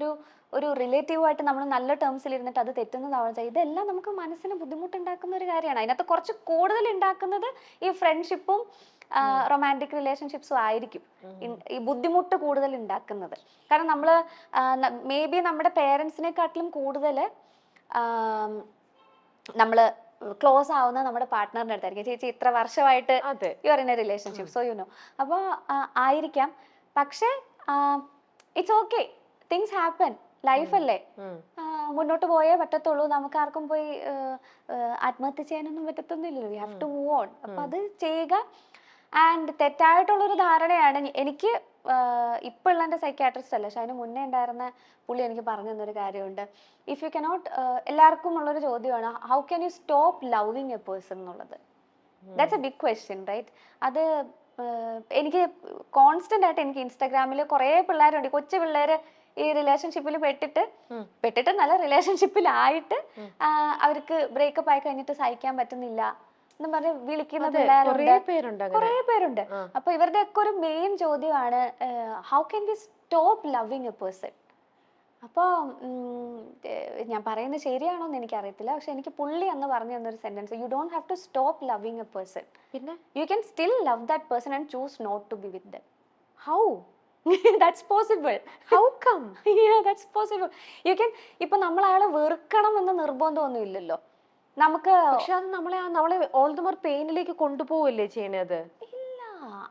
ഒരു റിലേറ്റീവായിട്ട് നമ്മൾ നല്ല ടേംസിൽ ഇരുന്നിട്ട് അത് തെറ്റുന്നതാവട്ടെ, ഇതെല്ലാം നമുക്ക് മനസ്സിന് ബുദ്ധിമുട്ടുണ്ടാക്കുന്ന ഒരു കാര്യമാണ്. അതിനകത്ത് കുറച്ച് കൂടുതൽ ഉണ്ടാക്കുന്നത് ഈ ഫ്രണ്ട്ഷിപ്പും റൊമാൻറ്റിക് റിലേഷൻഷിപ്സും ആയിരിക്കും ഈ ബുദ്ധിമുട്ട് കൂടുതൽ ഉണ്ടാക്കുന്നത്. കാരണം നമ്മൾ മേ ബി നമ്മുടെ പേരൻസിനെക്കാട്ടിലും കൂടുതൽ നമ്മൾ ക്ലോസ് ആവുന്ന നമ്മുടെ പാർട്ട്ണറിൻ്റെ അടുത്തായിരിക്കും. ചേച്ചി ഇത്ര വർഷമായിട്ട് you are in a relationship, so you know. അപ്പോൾ ആയിരിക്കാം. പക്ഷേ ഇറ്റ്സ് ഓക്കെ, തിങ്സ് ഹാപ്പൻ, ലൈഫല്ലേ, മുന്നോട്ട് പോയേ പറ്റത്തുള്ളൂ. നമുക്ക് ആർക്കും പോയി ആത്മഹത്യ ചെയ്യാനൊന്നും പറ്റത്തൊന്നുമില്ലല്ലോ. We have to move on. അപ്പം അത് ചെയ്യുക. ആൻഡ് തെറ്റായിട്ടുള്ളൊരു ധാരണയാണ് എനിക്ക് ഇപ്പോൾ ഉള്ള എൻ്റെ സൈക്യാട്രിസ്റ്റ് അല്ല, പക്ഷെ അതിന് മുന്നേ ഉണ്ടായിരുന്ന പുള്ളി എനിക്ക് പറഞ്ഞു തന്നൊരു കാര്യമുണ്ട്. ഇഫ് യു കനോട്ട്, എല്ലാവർക്കും ഉള്ളൊരു ചോദ്യമാണ്, how can you stop loving a person എന്നുള്ളത്. That's a big question right. അത് എനിക്ക് കോൺസ്റ്റന്റ് ആയിട്ട് എനിക്ക് ഇൻസ്റ്റാഗ്രാമിൽ കുറേ പിള്ളേരുണ്ട്, കൊച്ചു പിള്ളേര് ഈ റിലേഷൻഷിപ്പിൽ പെട്ടിട്ട് നല്ല റിലേഷൻഷിപ്പിലായിട്ട് അവർക്ക് ബ്രേക്കപ്പ് ആയി കഴിഞ്ഞിട്ട് സഹിക്കാൻ പറ്റുന്നില്ല എന്ന് പറഞ്ഞ് വിളിക്കുന്ന പിള്ളേരുണ്ട്, കുറേ പേരുണ്ട്. അപ്പൊ ഇവരുടെ ഒക്കെ ഒരു മെയിൻ ചോദ്യമാണ് how can we stop loving a person. അപ്പോൾ ഞാൻ പറയുന്നത് ശരിയാണോ എന്ന് എനിക്ക് അറിയത്തില്ല, പക്ഷെ എനിക്ക് പുള്ളി അന്ന് പറഞ്ഞു തന്നൊരു sentence, you don't have to stop loving a person, പിന്നെ you can still love that person and choose not to be with them. How that's possible. How come? Yeah, that's possible. You can, ഇപ്പൊ നമ്മൾ അയാളെ വെറുക്കണം എന്ന നിർബന്ധമൊന്നും ഇല്ലല്ലോ നമുക്ക്. പക്ഷെ അത് നമ്മളെ ഓൾ ദ മോർ പെയിനിലേക്ക് കൊണ്ടുപോവല്ലേ ചെയ്യണത്? ഇല്ല,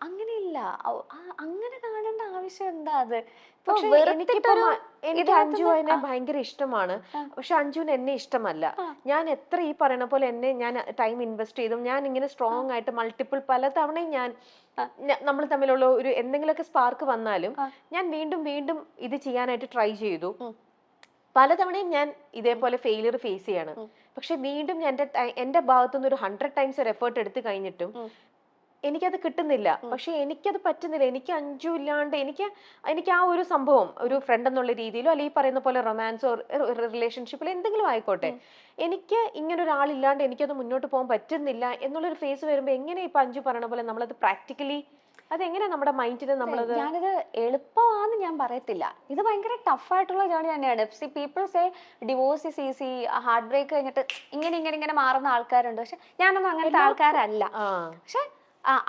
അങ്ങനെയില്ല. അങ്ങനെ കാണേണ്ട ആവശ്യം എന്താ? അത് എനിക്ക് അഞ്ജു എന്നെ ഭയങ്കര ഇഷ്ടമാണ്, പക്ഷെ അഞ്ജുവിന് എന്നെ ഇഷ്ടമല്ല. ഞാൻ എത്ര ഈ പറയണ പോലെ ഞാൻ ടൈം ഇൻവെസ്റ്റ് ചെയ്തു, ഞാൻ ഇങ്ങനെ സ്ട്രോങ് ആയിട്ട് മൾട്ടിപ്പിൾ പല തവണയും നമ്മൾ തമ്മിലുള്ള ഒരു എന്തെങ്കിലുമൊക്കെ സ്പാർക്ക് വന്നാലും ഞാൻ വീണ്ടും വീണ്ടും ഇത് ചെയ്യാനായിട്ട് ട്രൈ ചെയ്തു. പലതവണയും ഞാൻ ഇതേപോലെ ഫെയിലിയർ ഫേസ് ചെയ്യാണ്. പക്ഷെ വീണ്ടും എന്റെ ഭാഗത്തുനിന്ന് ഒരു 100 ടൈംസ് ഒരു എഫേർട്ട് എടുത്തു കഴിഞ്ഞിട്ടും എനിക്കത് കിട്ടുന്നില്ല. പക്ഷെ എനിക്കത് പറ്റുന്നില്ല. എനിക്ക് അഞ്ജു ഇല്ലാണ്ട് എനിക്ക് ആ ഒരു സംഭവം ഒരു ഫ്രണ്ട് എന്നുള്ള രീതിയിലോ അല്ലെങ്കിൽ പറയുന്ന പോലെ റൊമാൻസോ റിലേഷൻഷിപ്പിലോ എന്തെങ്കിലും ആയിക്കോട്ടെ, എനിക്ക് ഇങ്ങനെ ഒരാളില്ലാണ്ട് എനിക്കത് മുന്നോട്ട് പോകാൻ പറ്റുന്നില്ല എന്നുള്ളൊരു ഫേസ് വരുമ്പോൾ എങ്ങനെ ഇപ്പൊ അഞ്ജു പറയണ പോലെ നമ്മളത് പ്രാക്ടിക്കലി അതെങ്ങനെ നമ്മുടെ മൈൻഡിന് നമ്മളത്. ഞാനിത് എളുപ്പമാണെന്ന് ഞാൻ പറയത്തില്ല, ഇത് ഭയങ്കര ടഫായിട്ടുള്ള ജേർണി തന്നെയാണ്. People say divorce is easy, heartbreak കഴിഞ്ഞിട്ട് ഇങ്ങനെ മാറുന്ന ആൾക്കാരുണ്ട്. പക്ഷെ ഞാനൊന്നും അങ്ങനത്തെ ആൾക്കാരല്ല. പക്ഷെ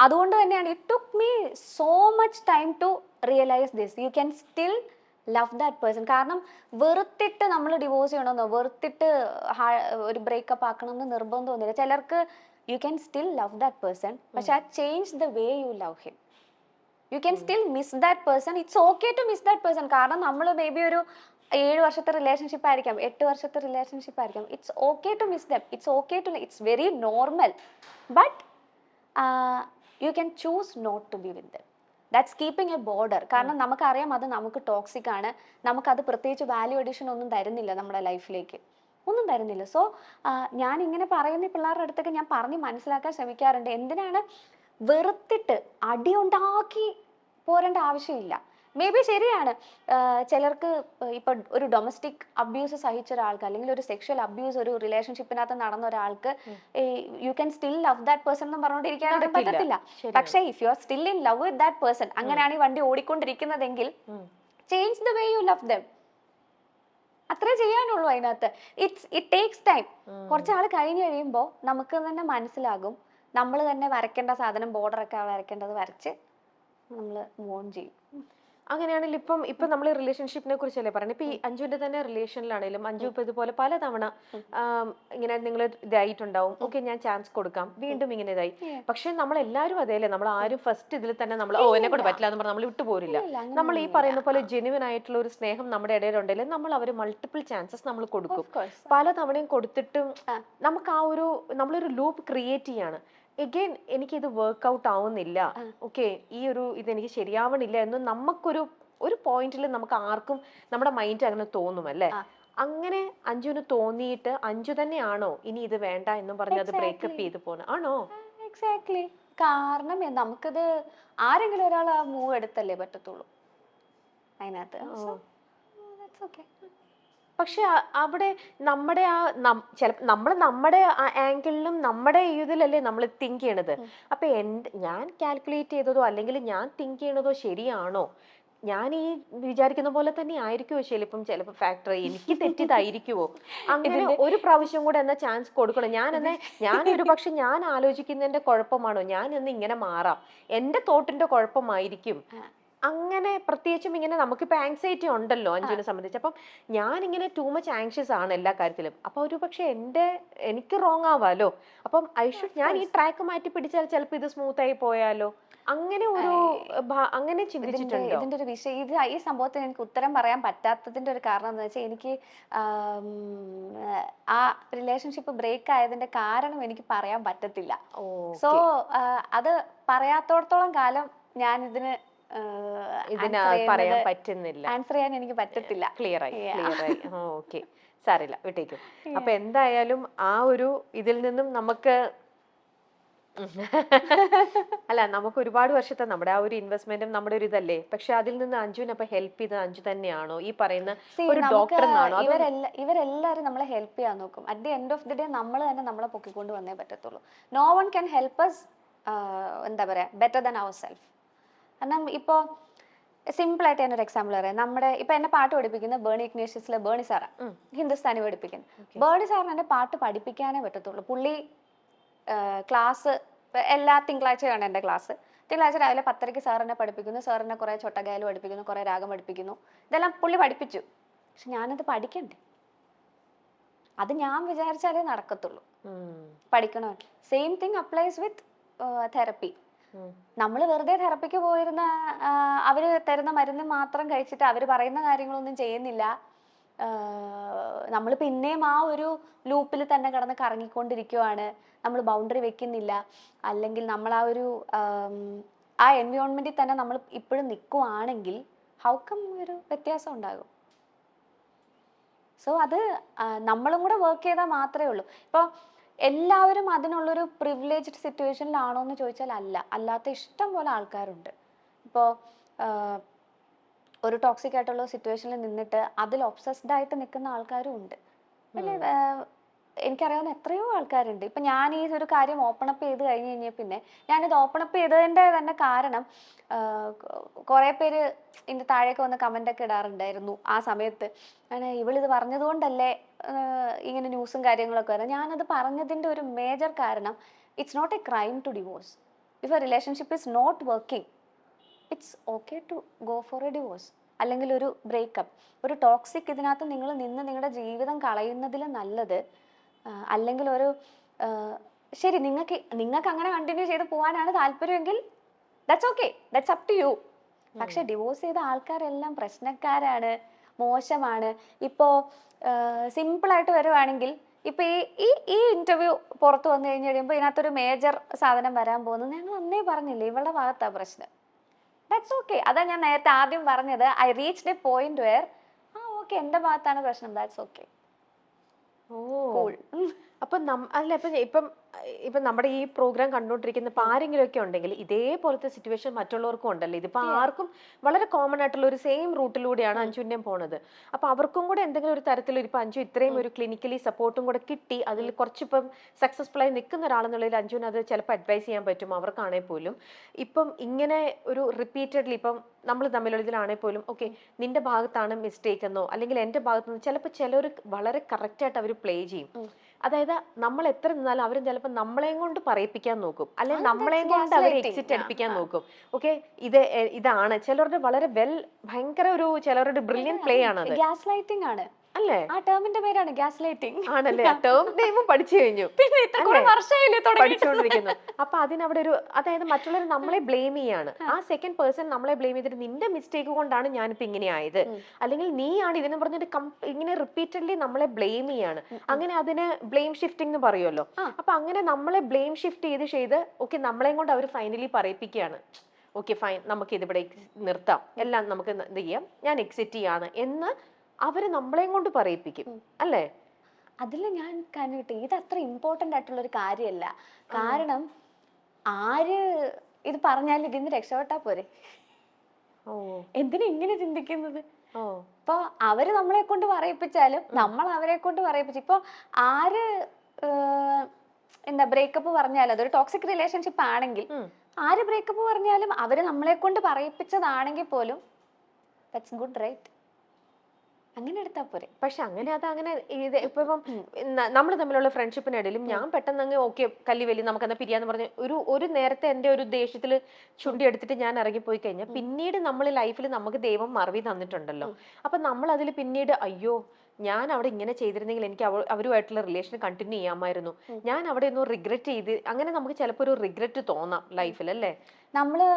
അതുകൊണ്ട് തന്നെയാണ് it took me so much time to realise this, you can still love that person. കാരണം വെറുത്തിട്ട് നമ്മൾ ഡിവോഴ്സ് ചെയ്യണമെന്നോ വെറുത്തിട്ട് ഒരു ബ്രേക്കപ്പ് ആക്കണമെന്ന് നിർബന്ധമൊന്നുമില്ല. ചിലർക്ക് you can still love that person, പക്ഷെ change the way you love him. You can still miss that person. It's okay to miss that person. കാരണം നമ്മൾ മേ ബി ഒരു 7 വർഷത്തെ റിലേഷൻഷിപ്പ് ആയിരിക്കാം, 8 വർഷത്തെ റിലേഷൻഷിപ്പ് ആയിരിക്കാം. It's okay to miss them, it's okay to, it's very normal. But you can choose not to be with them. That's keeping a border. കാരണം നമുക്കറിയാം അത് നമുക്ക് ടോക്സിക് ആണ്, നമുക്കത് പ്രത്യേകിച്ച് വാല്യൂ അഡീഷൻ ഒന്നും തരുന്നില്ല, നമ്മുടെ ലൈഫിലേക്ക് ഒന്നും തരുന്നില്ല. സോ ഞാൻ ഇങ്ങനെ പറയുന്ന പിള്ളേരുടെ അടുത്തൊക്കെ ഞാൻ പറഞ്ഞ് മനസ്സിലാക്കാൻ ശ്രമിക്കാറുണ്ട്, എന്തിനാണ് വെറുത്തിട്ട് അടിയുണ്ടാക്കി പോരേണ്ട ആവശ്യമില്ല. മേ ബി ശരിയാണ്, ചിലർക്ക് ഇപ്പൊ ഒരു ഡൊമസ്റ്റിക് അബ്യൂസ് സഹിച്ച ഒരാൾക്ക് അല്ലെങ്കിൽ ഒരു സെക്ഷൽ അബ്യൂസ് ഒരു റിലേഷൻഷിപ്പിനകത്ത് നടന്ന ഒരാൾക്ക് you can still love that person എന്ന് പറഞ്ഞുകൊണ്ടിരിക്കാനൊന്നും പറ്റത്തില്ല. പക്ഷെ if you are still in love with that person, അങ്ങനെയാണ് ഈ വണ്ടി ഓടിക്കൊണ്ടിരിക്കുന്നതെങ്കിൽ change the way you love them. അത്രേ ചെയ്യാനുള്ളൂ അതിനകത്ത്. It takes time. കുറച്ചാൾ കഴിഞ്ഞ് കഴിയുമ്പോൾ നമുക്ക് തന്നെ മനസ്സിലാകും, നമ്മൾ തന്നെ വരയ്ക്കേണ്ട സാധനം ബോർഡറൊക്കെ വരയ്ക്കേണ്ടത് വരച്ച് നമ്മൾ മൂവ് ഓൺ ചെയ്യും. അങ്ങനെയാണെങ്കിൽ ഇപ്പം നമ്മൾ റിലേഷൻഷിപ്പിനെ കുറിച്ചല്ലേ പറയുന്നത്. ഇപ്പൊ ഈ അഞ്ജുവിന്റെ തന്നെ റിലേഷനിലാണെങ്കിലും അഞ്ജു ഇപ്പൊ ഇതുപോലെ പലതവണ ഇങ്ങനെ നിങ്ങൾ ഇതായിട്ടുണ്ടാവും, ഓക്കെ ഞാൻ ചാൻസ് കൊടുക്കാം, വീണ്ടും ഇങ്ങനെ ഇതായി. പക്ഷെ നമ്മൾ എല്ലാവരും അതേല്ലേ, നമ്മൾ ആരും ഫസ്റ്റ് ഇതിൽ തന്നെ നമ്മൾ എന്നെ കൂടെ പറ്റില്ല എന്ന് പറഞ്ഞാൽ നമ്മൾ വിട്ടുപോരില്ല. നമ്മൾ ഈ പറയുന്ന പോലെ ജെന്യുവൻ ആയിട്ടുള്ള ഒരു സ്നേഹം നമ്മുടെ ഇടയിലുണ്ടെങ്കിൽ നമ്മൾ അവർ മൾട്ടിപ്പിൾ ചാൻസസ് നമ്മൾ കൊടുക്കും. പലതവണയും കൊടുത്തിട്ടും നമുക്ക് നമ്മളൊരു ലൂപ്പ് ക്രിയേറ്റ് ചെയ്യാണ്. എഗെയിൻ എനിക്കിത് വർക്ക്ഔട്ട് ആവുന്നില്ല, ഓക്കെ ഈ ഇതെനിക്ക് ശരിയാവണില്ല എന്ന് നമുക്കൊരു പോയിന്റിൽ നമുക്ക് ആർക്കും നമ്മുടെ മൈൻഡ് അങ്ങനെ തോന്നും അല്ലേ. അങ്ങനെ അഞ്ജുവിന് തോന്നിയിട്ട് അഞ്ജു തന്നെയാണോ ഇനി ഇത് വേണ്ട എന്ന് പറഞ്ഞ് അത് ബ്രേക്കപ്പ് ചെയ്ത് പോണ ആണോ? എക്സാക്ട്ലി. കാരണം നമുക്കിത് ആരെങ്കിലും ഒരാൾ ആ മൂവ് എടുത്തല്ലേ പറ്റത്തുള്ളൂ അതിനകത്ത്. പക്ഷെ അവിടെ നമ്മുടെ നമ്മുടെ ആംഗിളിലും നമ്മുടെ ഇതിലല്ലേ നമ്മൾ തിങ്ക് ചെയ്യണത്. അപ്പൊ ഞാൻ കാൽക്കുലേറ്റ് ചെയ്തതോ അല്ലെങ്കിൽ ഞാൻ തിങ്ക് ചെയ്യണതോ ശരിയാണോ? ഞാൻ ഈ വിചാരിക്കുന്ന പോലെ തന്നെ ആയിരിക്കുമോ ചിലപ്പോൾ ഫാക്ടറി എനിക്ക് തെറ്റിയതായിരിക്കുമോ? അങ്ങനെ ഒരു പ്രാവശ്യം കൂടെ എന്നാ ചാൻസ് കൊടുക്കണം. ഞാൻ ഒരു പക്ഷെ ഞാൻ ആലോചിക്കുന്നതിന്റെ കുഴപ്പമാണോ, ഞാൻ ഇങ്ങനെ മാറാം, എന്റെ തോട്ടിന്റെ കുഴപ്പമായിരിക്കും. അങ്ങനെ പ്രത്യേകിച്ചും ഇങ്ങനെ നമുക്കിപ്പോ ആങ്സൈറ്റി ഉണ്ടല്ലോ അഞ്ജുവിനെ സംബന്ധിച്ച്. അപ്പം ഞാനിങ്ങനെ ടൂ മച്ച് ആങ്ഷ്യസ് ആണ് എല്ലാ കാര്യത്തിലും. അപ്പൊ ഒരു പക്ഷെ എനിക്ക് റോങ് ആവാലോ. അപ്പം ഞാൻ ഈ ട്രാക്ക് മാറ്റി പിടിച്ചാൽ ചിലപ്പോൾ ഇത് സ്മൂത്ത് ആയി പോയാലോ, അങ്ങനെ ചിന്തിച്ചിട്ടുണ്ടോ? ഇതിന്റെ ഒരു വിഷയം ഈ സംഭവത്തിന് എനിക്ക് ഉത്തരം പറയാൻ പറ്റാത്തതിന്റെ ഒരു കാരണം എന്താ വെച്ചാൽ എനിക്ക് ആ റിലേഷൻഷിപ്പ് ബ്രേക്ക് ആയതിന്റെ കാരണം എനിക്ക് പറയാൻ പറ്റത്തില്ല. സോ അത് പറയാത്തോടത്തോളം കാലം ഞാൻ പറയാൻ പറ്റുന്നില്ല, ആൻസർ ചെയ്യാൻ എനിക്ക് പറ്റത്തില്ല. ക്ലിയർ ആയി. ഓക്കെ, സാരില്ല, വിട്ടേക്കും. അപ്പൊ എന്തായാലും ആ ഒരു ഇതിൽ നിന്നും നമുക്ക് അല്ല, നമുക്ക് ഒരുപാട് വർഷത്തെ നമ്മുടെ ആ ഒരു ഇൻവെസ്റ്റ്മെന്റും നമ്മുടെ ഒരു ഇതല്ലേ, പക്ഷെ അതിൽ നിന്ന് അഞ്ജുവിനെ അപ്പൊ ഹെൽപ്പ് ചെയ്തത് അഞ്ജു തന്നെയാണോ, ഈ പറയുന്ന ഒരു ഡോക്ടർ എന്നാണോ? ഇവരെല്ലാരും നമ്മളെ ഹെൽപ്പ് ചെയ്യാൻ നോക്കും. At the end of the day നമ്മൾ തന്നെ നമ്മളെ പൊക്കിക്കൊണ്ട് വന്നേ പറ്റത്തുള്ളൂ. No one can help us എന്താ പറയാ ബെറ്റർ ദാൻ അവർ സെൽഫ്. കാരണം ഇപ്പോൾ സിമ്പിൾ ആയിട്ട് ഞാനൊരു എക്സാമ്പിൾ പറയാം. നമ്മുടെ ഇപ്പൊ എന്നെ പാട്ട് പഠിപ്പിക്കുന്ന ബേണി ഇഗ്നേഷ്യസിലെ ബേണി സാറാ, ഹിന്ദുസ്ഥാനി പഠിപ്പിക്കുന്നത്. ബേണി സാറിന് എന്നെ പാട്ട് പഠിപ്പിക്കാനേ പറ്റത്തുള്ളൂ. പുള്ളി ക്ലാസ് എല്ലാ തിങ്കളാഴ്ചയാണ് എൻ്റെ ക്ലാസ്. തിങ്കളാഴ്ച രാവിലെ 10:30 സാർ എന്നെ പഠിപ്പിക്കുന്നു. സാറിനെ കുറെ ചൊട്ടഗായൽ പഠിപ്പിക്കുന്നു, കുറെ രാഗം പഠിപ്പിക്കുന്നു. ഇതെല്ലാം പുള്ളി പഠിപ്പിച്ചു. പക്ഷെ ഞാനത് പഠിക്കണ്ടേ? അത് ഞാൻ വിചാരിച്ചാലേ നടക്കത്തുള്ളൂ. പഠിക്കണോ? സെയിം തിങ് അപ്ലൈസ് വിത്ത് തെറപ്പി. നമ്മൾ വെറുതെ തെറപ്പിക്ക് പോയിരുന്ന അവര് തരുന്ന മരുന്ന് മാത്രം കഴിച്ചിട്ട് അവർ പറയുന്ന കാര്യങ്ങളൊന്നും ചെയ്യുന്നില്ല. നമ്മൾ പിന്നെയും ആ ഒരു ലൂപ്പിൽ തന്നെ കിടന്ന് കറങ്ങിക്കൊണ്ടിരിക്കുവാണ്. നമ്മൾ ബൗണ്ടറി വെക്കുന്നില്ല, അല്ലെങ്കിൽ നമ്മൾ ആ ഒരു ആ എൻവയോൺമെന്റിൽ തന്നെ നമ്മൾ ഇപ്പോഴും നിൽക്കുവാണെങ്കിൽ ഹൗ കം ഒരു വ്യത്യാസം ഉണ്ടാകും? സോ അത് നമ്മളും കൂടെ വർക്ക് ചെയ്താൽ മാത്രമേ ഉള്ളൂ. ഇപ്പോൾ എല്ലാവരും അതിനുള്ളൊരു പ്രിവിലേജ്ഡ് സിറ്റുവേഷനിലാണോ എന്ന് ചോദിച്ചാൽ അല്ല. അല്ലാത്ത ഇഷ്ടം പോലെ ആൾക്കാരുണ്ട്. ഇപ്പോൾ ഒരു ടോക്സിക് ആയിട്ടുള്ള സിറ്റുവേഷനിൽ നിന്നിട്ട് അതിൽ ഒബ്സസ്ഡ് ആയിട്ട് നിൽക്കുന്ന ആൾക്കാരും ഉണ്ട്. പിന്നെ എനിക്കറിയാവുന്ന എത്രയോ ആൾക്കാരുണ്ട്. ഇപ്പം ഞാൻ ഈ ഒരു കാര്യം ഓപ്പൺ അപ്പ് ചെയ്ത് കഴിഞ്ഞ് കഴിഞ്ഞാൽ പിന്നെ ഞാനിത് ഓപ്പൺ അപ്പ് ചെയ്തതിൻ്റെ തന്നെ കാരണം കുറേ പേര് ഇതിൻ്റെ താഴേക്ക് വന്ന് കമൻ്റൊക്കെ ഇടാറുണ്ടായിരുന്നു ആ സമയത്ത്. ഇവളിത് പറഞ്ഞതുകൊണ്ടല്ലേ ഇങ്ങനെ ന്യൂസും കാര്യങ്ങളൊക്കെ വരാം. ഞാനത് പറഞ്ഞതിൻ്റെ ഒരു മേജർ കാരണം, it's not a crime to divorce. If a relationship is not working, it's okay to go for a divorce, അല്ലെങ്കിൽ ഒരു ബ്രേക്കപ്പ്. ഒരു ടോക്സിക് ഇതിനകത്ത് നിങ്ങൾ നിന്ന് നിങ്ങളുടെ ജീവിതം കളയുന്നതിൽ നല്ലത്, അല്ലെങ്കിൽ ഒരു ശരി നിങ്ങൾക്ക് അങ്ങനെ കണ്ടിന്യൂ ചെയ്ത് പോകാനാണ് താല്പര്യമെങ്കിൽ that's okay, that's up to you. പക്ഷെ ഡിവോഴ്സ് ചെയ്ത ആൾക്കാരെല്ലാം പ്രശ്നക്കാരാണ്, മോശമാണ്. ഇപ്പോൾ സിമ്പിളായിട്ട് വരുവാണെങ്കിൽ ഇപ്പൊ ഈ ഇന്റർവ്യൂ പുറത്ത് വന്നു കഴിഞ്ഞ് കഴിയുമ്പോൾ ഇതിനകത്തൊരു മേജർ സാധനം വരാൻ പോകുന്നത് ഞങ്ങൾ അന്നേ പറഞ്ഞില്ലേ, ഇവളുടെ ഭാഗത്താ പ്രശ്നം. That's okay. അതാ ഞാൻ നേരത്തെ ആദ്യം പറഞ്ഞത്. I reached A point wear okay എൻ്റെ ഭാഗത്താണ് പ്രശ്നം, ദാറ്റ്സ് ഓക്കെ. അപ്പൊ അല്ല, ഇപ്പം നമ്മുടെ ഈ പ്രോഗ്രാം കണ്ടുകൊണ്ടിരിക്കുന്ന ആരെങ്കിലും ഒക്കെ ഉണ്ടെങ്കിൽ ഇതേപോലത്തെ സിറ്റുവേഷൻ മറ്റുള്ളവർക്കും ഉണ്ടല്ലോ. ഇതിപ്പോ ആർക്കും വളരെ കോമൺ ആയിട്ടുള്ള ഒരു സെയിം റൂട്ടിലൂടെയാണ് അഞ്ജുവിന്റെയും പോണത്. അപ്പൊ അവർക്കും കൂടെ എന്തെങ്കിലും ഒരു തരത്തിൽ ഇപ്പൊ അഞ്ജു ഇത്രയും ഒരു ക്ലിനിക്കലി സപ്പോർട്ടും കൂടെ കിട്ടി, അതിൽ കുറച്ചിപ്പം സക്സസ്ഫുൾ ആയി നിൽക്കുന്ന ഒരാളെന്നുള്ളതിൽ അഞ്ജുവിന് അത് ചിലപ്പോൾ അഡ്വൈസ് ചെയ്യാൻ പറ്റും അവർക്കാണെങ്കിൽ പോലും. ഇപ്പം ഇങ്ങനെ ഒരു റിപ്പീറ്റഡ്ലി ഇപ്പം നമ്മൾ തമ്മിലുള്ള ഇതിലാണെങ്കിൽ പോലും ഓക്കെ നിന്റെ ഭാഗത്താണ് മിസ്റ്റേക്ക് എന്നോ അല്ലെങ്കിൽ എന്റെ ഭാഗത്ത് നിന്ന് ചിലപ്പോൾ ചിലർ വളരെ കറക്റ്റ് ആയിട്ട് അവർ പ്ലേ ചെയ്യും. അതായത് നമ്മൾ എത്ര നിന്നാലും അവരും ചിലപ്പോൾ നമ്മളെയും കൊണ്ട് പറയിപ്പിക്കാൻ നോക്കും, അല്ലെങ്കിൽ നമ്മളെയും കൊണ്ട് അവർ എക്സിറ്റ് അടിപ്പിക്കാൻ നോക്കും. ഓക്കെ ഇതാണ് ചിലരുടെ വളരെ ഭയങ്കര ഒരു ചിലരുടെ ബ്രില്യൻ പ്ലേ ആണ്. ഗ്യാസ് ലൈറ്റിംഗ് ആണ് അല്ലേ? ആ ടേമിന്റെ പേരാണ് ഗ്യാസ് ലൈറ്റിംഗ്. ആണല്ലേ? ടേം നെയിമും പഠിച്ചു കഴിഞ്ഞു, പഠിച്ചുകൊണ്ടിരിക്കുന്നു. അപ്പൊ അതിനവിടെ ഒരു അതായത് മറ്റുള്ളവർ നമ്മളെ ബ്ലെയിം ചെയ്യാണ്. ആ സെക്കൻഡ് പേഴ്സൺ നമ്മളെ ബ്ലെയിം ചെയ്തിട്ട് നിന്റെ മിസ്റ്റേക്ക് കൊണ്ടാണ് ഞാനിപ്പോ ഇങ്ങനെ ആയത്, അല്ലെങ്കിൽ നീയാണ് ഇതിനെ പറഞ്ഞിട്ട് ഇങ്ങനെ റിപ്പീറ്റഡ്ലി നമ്മളെ ബ്ലെയിം ചെയ്യാണ്. അങ്ങനെ അതിന് ബ്ലെയിം ഷിഫ്റ്റിംഗ് എന്ന് പറയുമല്ലോ. അപ്പൊ അങ്ങനെ നമ്മളെ ബ്ലെയിം ഷിഫ്റ്റ് ചെയ്ത് ഓക്കെ നമ്മളെയും കൊണ്ട് അവർ ഫൈനലി പറയിപ്പിക്കുകയാണ്. ഓക്കെ ഫൈൻ, നമുക്ക് ഇതിവിടെ നിർത്താം, എല്ലാം നമുക്ക് എന്ത് ചെയ്യാം, ഞാൻ എക്സിറ്റ് ചെയ്യാണ് എന്ന് അവര് നമ്മളെയും കൊണ്ട് പറയിപ്പിക്കും അല്ലേ? അതിൽ ഞാൻ കണ്ടിട്ട് ഇത് അത്ര ഇമ്പോർട്ടന്റ് ആയിട്ടുള്ള ഒരു കാര്യമല്ല. കാരണം ആര് ഇത് പറഞ്ഞാലും ഇതിന്ന് രക്ഷപ്പെട്ടാ പോരെ. എന്തിനാ ഇങ്ങനെ ചിന്തിക്കുന്നത്? ഇപ്പൊ അവര് നമ്മളെ കൊണ്ട് പറയിപ്പിച്ചാലും നമ്മൾ അവരെ കൊണ്ട് പറയിപ്പിച്ചു. ഇപ്പൊ ആര് എന്താ ബ്രേക്കപ്പ് പറഞ്ഞാലും അതൊരു ടോക്സിക് റിലേഷൻഷിപ്പ് ആണെങ്കിൽ ആര് ബ്രേക്കപ്പ് പറഞ്ഞാലും അവര് നമ്മളെ കൊണ്ട് പറയിപ്പിച്ചതാണെങ്കിൽ പോലും ദാറ്റ്സ് ഗുഡ്, റൈറ്റ്? അങ്ങനെ എടുത്താ പോരെ. പക്ഷെ അങ്ങനെ ഇത് ഇപ്പം നമ്മൾ തമ്മിലുള്ള ഫ്രണ്ട്ഷിപ്പിനിടയിലും ഞാൻ പെട്ടെന്ന് അങ്ങ് ഓക്കെ കല്ലിവലി നമുക്കെന്നാ പിരിയാന്ന് പറഞ്ഞ് ഒരു നേരത്തെ എന്റെ ഒരു ദേഷ്യത്തിൽ ചുണ്ടി എടുത്തിട്ട് ഞാൻ ഇറങ്ങിപ്പോയി കഴിഞ്ഞാൽ പിന്നീട് നമ്മൾ ലൈഫിൽ നമുക്ക് ദൈവം മറവി തന്നിട്ടുണ്ടല്ലോ. അപ്പൊ നമ്മൾ അതിൽ പിന്നീട് അയ്യോ ഞാൻ അവിടെ ഇങ്ങനെ ചെയ്തിരുന്നെങ്കിൽ എനിക്ക് അവരുമായിട്ടുള്ള റിലേഷൻ കണ്ടിന്യൂ ചെയ്യാമായിരുന്നു, ഞാൻ അവിടെ ഒന്നും റിഗ്രറ്റ് ചെയ്ത്, അങ്ങനെ നമുക്ക് ചിലപ്പോൾ ഒരു റിഗ്രറ്റ് തോന്നാം ലൈഫിൽ അല്ലേ? നമ്മള്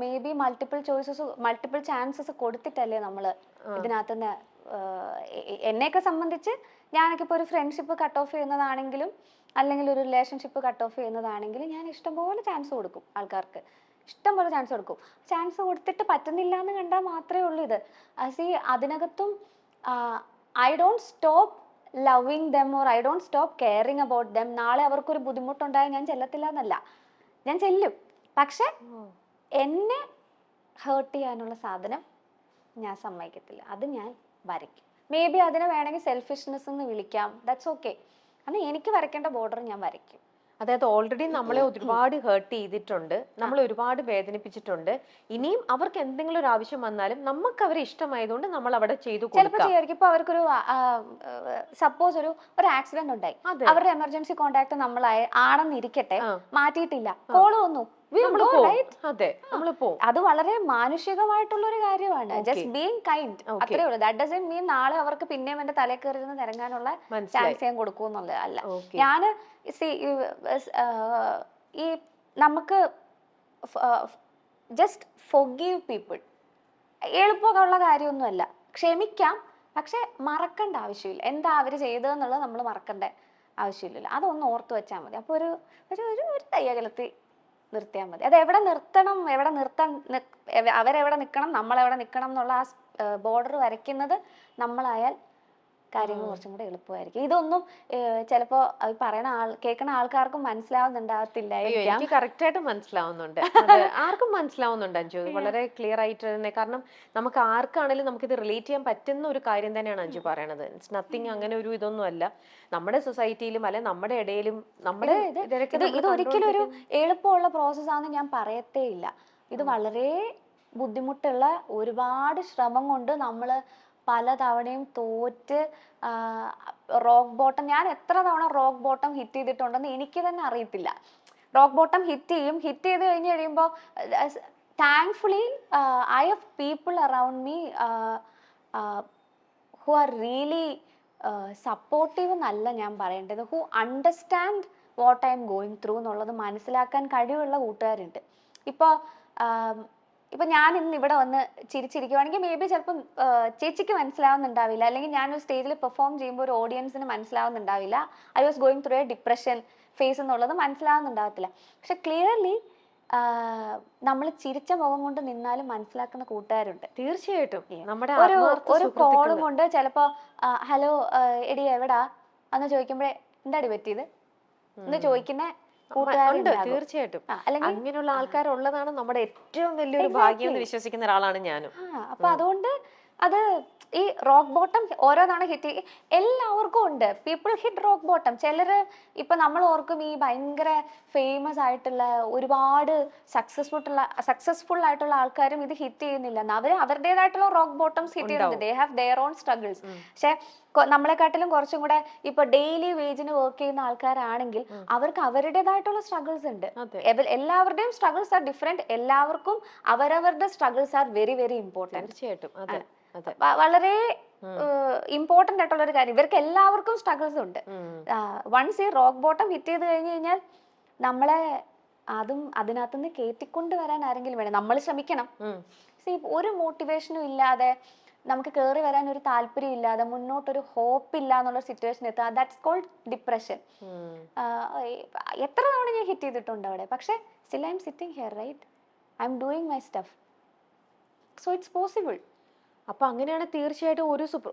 മേ ബി മൾട്ടിപ്പിൾ ചാൻസസ് കൊടുത്തിട്ടല്ലേ നമ്മള് ഇതിനകത്തുനിന്ന്. എന്നെയൊക്കെ സംബന്ധിച്ച് ഞാനൊക്കെ ഇപ്പോൾ ഒരു ഫ്രണ്ട്ഷിപ്പ് കട്ട് ഓഫ് ചെയ്യുന്നതാണെങ്കിലും അല്ലെങ്കിൽ ഒരു റിലേഷൻഷിപ്പ് കട്ട് ഓഫ് ചെയ്യുന്നതാണെങ്കിലും ഞാൻ ഇഷ്ടംപോലെ ചാൻസ് കൊടുക്കും ആൾക്കാർക്ക്, ഇഷ്ടംപോലെ ചാൻസ് കൊടുക്കും. ചാൻസ് കൊടുത്തിട്ട് പറ്റുന്നില്ല എന്ന് കണ്ടാൽ മാത്രമേ ഉള്ളൂ ഇത്. അതിനകത്തും I don't stop loving them or I don't stop caring about them. നാളെ അവർക്കൊരു ബുദ്ധിമുട്ടുണ്ടായാൽ ഞാൻ ചെല്ലത്തില്ല എന്നല്ല. ഞാൻ ചെല്ലും, പക്ഷെ എന്നെ ഹേർട്ട് ചെയ്യാനുള്ള സാധനം ഞാൻ സമ്മതിക്കത്തില്ല, അത് ഞാൻ വരയ്ക്കും. മേ ബി അതിനെ വേണമെങ്കിൽ സെൽഫിഷ്നെസ് എന്ന് വിളിക്കാം, ദാറ്റ്സ് ഓക്കെ. അന്ന് എനിക്ക് വരയ്ക്കേണ്ട ബോർഡർ ഞാൻ വരയ്ക്കും. അതായത് ഓൾറെഡി നമ്മളെ ഒരുപാട് ഹേർട്ട് ചെയ്തിട്ടുണ്ട്, നമ്മൾ ഒരുപാട് വേദനിപ്പിച്ചിട്ടുണ്ട്. ഇനിയും അവർക്ക് എന്തെങ്കിലും ഒരു ആവശ്യം വന്നാലും നമുക്ക് അവരെ ഇഷ്ടമായതുകൊണ്ട് നമ്മൾ അവിടെ ചെയ്തു ചിലപ്പോൾ ചെയ്യായിരിക്കും. ഇപ്പൊ അവർക്കൊരു സപ്പോസ് ഒരു ആക്സിഡന്റ് ഉണ്ടായി, അവരുടെ എമർജൻസി കോണ്ടാക്ട് ആണെന്നിരിക്കട്ടെ, മാറ്റിയിട്ടില്ല, കോള് വന്നു, അത് വളരെ മാനുഷികമായിട്ടുള്ള ഒരു കാര്യമാണ്. ജസ്റ്റ് ബീങ് കൈൻഡ്, അത്രേ ഉള്ളൂ. ദാറ്റ് ഡസന്റ് മീൻ നാളെ അവർക്ക് പിന്നെയും എന്റെ തലയിൽ കയറി ഇരുന്ന് നിരങ്ങാനുള്ള ചാൻസ് ഞാൻ കൊടുക്കൂന്നുള്ളത് അല്ല. ഞാന് ഈ നമുക്ക് ജസ്റ്റ് ഫൊർഗീവ് പീപ്പിൾ എളുപ്പമുള്ള കാര്യമൊന്നുമല്ല. ക്ഷമിക്കാം, പക്ഷെ മറക്കേണ്ട ആവശ്യമില്ല. എന്താ അവര് ചെയ്തതെന്നുള്ളത് നമ്മൾ മറക്കേണ്ട ആവശ്യമില്ലല്ലോ. അതൊന്ന് ഓർത്ത് വെച്ചാൽ മതി. അപ്പൊ ഒരു തയ്യകലത്തിൽ നിർത്തിയാൽ മതി. അത് എവിടെ നിർത്തണം, അവരെവിടെ നിൽക്കണം, നമ്മളെവിടെ നിൽക്കണം എന്നുള്ള ആ ബോർഡർ വരയ്ക്കുന്നത് നമ്മളായാൽ കാര്യങ്ങൾ കുറച്ചും കൂടെ എളുപ്പമായിരിക്കും. ഇതൊന്നും ചിലപ്പോ കേൾക്കുന്ന ആൾക്കാർക്കും മനസ്സിലാവുന്നുണ്ടാവത്തില്ല. എനിക്ക് കറക്റ്റ് ആയിട്ട് മനസ്സിലാവുന്നുണ്ട്, ആർക്കും മനസ്സിലാവുന്നുണ്ട് അഞ്ജു, വളരെ ക്ലിയർ ആയിട്ട് തന്നെ. കാരണം നമുക്ക് ആർക്കാണെങ്കിലും നമുക്കിത് റിലേറ്റ് ചെയ്യാൻ പറ്റുന്ന ഒരു കാര്യം തന്നെയാണ് അഞ്ജു പറയണത്. ഇറ്റ്സ് നത്തിങ്, അങ്ങനെ ഒരു ഇതൊന്നും അല്ല. നമ്മുടെ സൊസൈറ്റിയിലും അല്ലെ നമ്മുടെ ഇടയിലും ഇത് ഒരിക്കലും ഒരു എളുപ്പമുള്ള പ്രോസസ്സാണെന്ന് ഞാൻ പറയത്തേ ഇല്ല. ഇത് വളരെ ബുദ്ധിമുട്ടുള്ള, ഒരുപാട് ശ്രമം കൊണ്ട് നമ്മള് പല തവണയും തോറ്റ് റോക്ക് ബോട്ടം, ഞാൻ എത്ര തവണ റോക്ക് ബോട്ടം ഹിറ്റ് ചെയ്തിട്ടുണ്ടെന്ന് എനിക്ക് തന്നെ അറിയത്തില്ല. റോക്ക് ബോട്ടം ഹിറ്റ് ചെയ്ത് കഴിഞ്ഞ് കഴിയുമ്പോൾ thankfully I have people around me who are really supportive എന്നല്ല ഞാൻ പറയേണ്ടത്, who understand what I am going through എന്നുള്ളത് മനസ്സിലാക്കാൻ കഴിവുള്ള കൂട്ടുകാരുണ്ട്. ഇപ്പൊ ഞാൻ ഇന്ന് ഇവിടെ വന്ന് ചിരിച്ചിരിക്കുവാണെങ്കിൽ മേ ബി ചിലപ്പം ചേച്ചിക്ക് മനസ്സിലാവുന്നുണ്ടാവില്ല, അല്ലെങ്കിൽ ഞാനൊരു സ്റ്റേജിൽ പെർഫോം ചെയ്യുമ്പോൾ ഒരു ഓഡിയൻസിന് മനസ്സിലാവുന്നുണ്ടാവില്ല I was going through a depression phase എന്നുള്ളത് മനസ്സിലാവുന്നുണ്ടാവത്തില്ല. പക്ഷെ ക്ലിയർലി നമ്മൾ ചിരിച്ച മുഖം കൊണ്ട് നിന്നാലും മനസ്സിലാക്കുന്ന കൂട്ടുകാരുണ്ട്. തീർച്ചയായിട്ടും ഒരു കോളും കൊണ്ട് ചിലപ്പോ ഹലോ എടി എവിടാ എന്ന് ചോദിക്കുമ്പോഴേ എന്താടി പറ്റിയത് എന്ന് ചോദിക്കുന്ന തീർച്ചയായിട്ടും അങ്ങനെയുള്ള ആൾക്കാരുള്ളതാണ് നമ്മുടെ ഏറ്റവും വലിയൊരു ഭാഗ്യം എന്ന് വിശ്വസിക്കുന്ന ഒരാളാണ് ഞാനും. അപ്പൊ അതുകൊണ്ട് അത് ഈ റോക്ക് ബോട്ടം ഓരോ തവണ ഹിറ്റ് എല്ലാവർക്കും ഉണ്ട്. People hit rock bottom. ചിലര് ഇപ്പൊ നമ്മൾ ഓർക്കും ഈ ഭയങ്കര ഫേമസ് ആയിട്ടുള്ള ഒരുപാട് സക്സസ്ഫുൾ ആയിട്ടുള്ള ആൾക്കാരും ഇത് ഹിറ്റ് ചെയ്യുന്നില്ല. അവര് അവരുടേതായിട്ടുള്ള റോക്ക് ബോട്ടംസ് ഹിറ്റ് ചെയ്യുന്നുണ്ട്. They have their own struggles. പക്ഷെ നമ്മളെക്കാട്ടിലും കുറച്ചും കൂടെ ഇപ്പൊ ഡെയിലി വേജിന് വർക്ക് ചെയ്യുന്ന ആൾക്കാരാണെങ്കിൽ അവർക്ക് അവരുടേതായിട്ടുള്ള സ്ട്രഗിൾസ് ഉണ്ട്. എല്ലാവരുടെയും സ്ട്രഗിൾസ് ആർ ഡിഫറെന്റ്. എല്ലാവർക്കും അവരവരുടെ struggles are very very important. തീർച്ചയായിട്ടും വളരെ ഇമ്പോർട്ടന്റ് ആയിട്ടുള്ള ഒരു കാര്യം. ഇവർക്ക് എല്ലാവർക്കും സ്ട്രഗിൾസ് ഉണ്ട്. വൺസ് ഈ റോക്ക് ബോട്ടം ഹിറ്റ് ചെയ്ത് കഴിഞ്ഞു കഴിഞ്ഞാൽ നമ്മളെ അതിനകത്തുനിന്ന് കയറ്റിക്കൊണ്ട് വരാൻ ആരെങ്കിലും വേണം. നമ്മൾ ശ്രമിക്കണം. ഒരു മോട്ടിവേഷനും ഇല്ലാതെ, നമുക്ക് കയറി വരാൻ ഒരു താല്പര്യം ഇല്ലാതെ, മുന്നോട്ടൊരു ഹോപ്പ് ഇല്ല എന്നുള്ള സിറ്റുവേഷൻ എത്തുക, ദാറ്റ്സ് കോൾഡ് ഡിപ്രഷൻ. എത്ര തവണ ഞാൻ ഹിറ്റ് ചെയ്തിട്ടുണ്ട് അവിടെ, പക്ഷെ still I'm sitting here, right? I'm doing my stuff, so it's possible. അപ്പൊ അങ്ങനെയാണ് തീർച്ചയായിട്ടും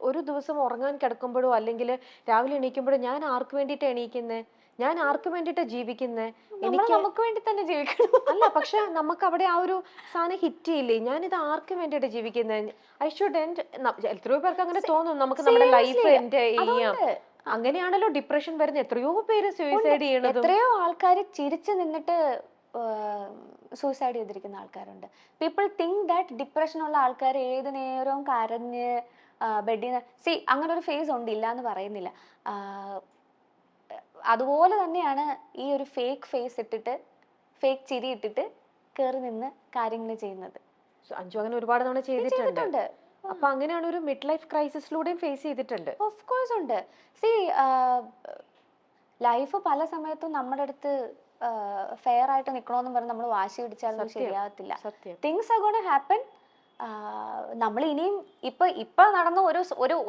ഒരു ദിവസം ഉറങ്ങാൻ കിടക്കുമ്പോഴോ അല്ലെങ്കിൽ രാവിലെ എണീക്കുമ്പോഴോ ഞാൻ ആർക്ക് വേണ്ടിയിട്ട് എണീക്കുന്നേ, ഞാൻ ആർക്ക് വേണ്ടിയിട്ടാ ജീവിക്കുന്നേ, നമുക്ക് വേണ്ടി തന്നെ ജീവിക്കണം. അല്ല, പക്ഷെ നമുക്ക് അവിടെ ആ ഒരു സാധനം ഹിറ്റ് ചെയ്യില്ലേ, ഞാനിത് ആർക്ക് വേണ്ടിയിട്ട് ജീവിക്കുന്നത്, ഐ ഷുഡ് എൻഡ്. എത്രയോ പേർക്ക് അങ്ങനെ തോന്നും, നമുക്ക് നമ്മുടെ ലൈഫ് എൻഡ് ചെയ്യാം. അങ്ങനെയാണല്ലോ ഡിപ്രഷൻ വരുന്നത്. എത്രയോ പേര് സൂയിസൈഡ് ചെയ്യണത്. എത്രയോ ആൾക്കാർ ചിരിച്ചു നിന്നിട്ട് സൂയിസൈഡ് ചെയ്തിരിക്കുന്ന ആൾക്കാരുണ്ട്. പീപ്പിൾ തിങ്ക് ദാറ്റ് ഡിപ്രഷനുള്ള ആൾക്കാർ ഏത് നേരവും കരഞ്ഞ് ബെഡിൽ അങ്ങനെ ഒരു ഫേസ് ഉണ്ട്, ഇല്ല എന്ന് പറയുന്നില്ല. അതുപോലെ തന്നെയാണ് ഈ ഒരു ഫേക്ക് ഫേസ് ഇട്ടിട്ട്, ഫേക്ക് ചിരി ഇട്ടിട്ട് കയറി നിന്ന് കാര്യങ്ങൾ ചെയ്യുന്നത്. അഞ്ജു അങ്ങനെ ഒരുപാട് തവണ ചെയ്തിട്ടുണ്ട്. അപ്പൊ അങ്ങനെയാണ് ഒരു മിഡ് ലൈഫ് ക്രൈസിസിലൂടെയും ഫേസ് ചെയ്തിട്ടുണ്ട്. ഓഫ് കോഴ്സ് ഉണ്ട്. ലൈഫ് പല സമയത്തും നമ്മുടെ അടുത്ത് ഫെയർ ആയിട്ട് നിൽക്കണമെന്ന് പറഞ്ഞ് നമ്മൾ വാശി പിടിച്ചാലൊന്നും ശരിയാവത്തില്ല. Things are gonna happen. നമ്മൾ ഇനിയും ഇപ്പൊ നടന്ന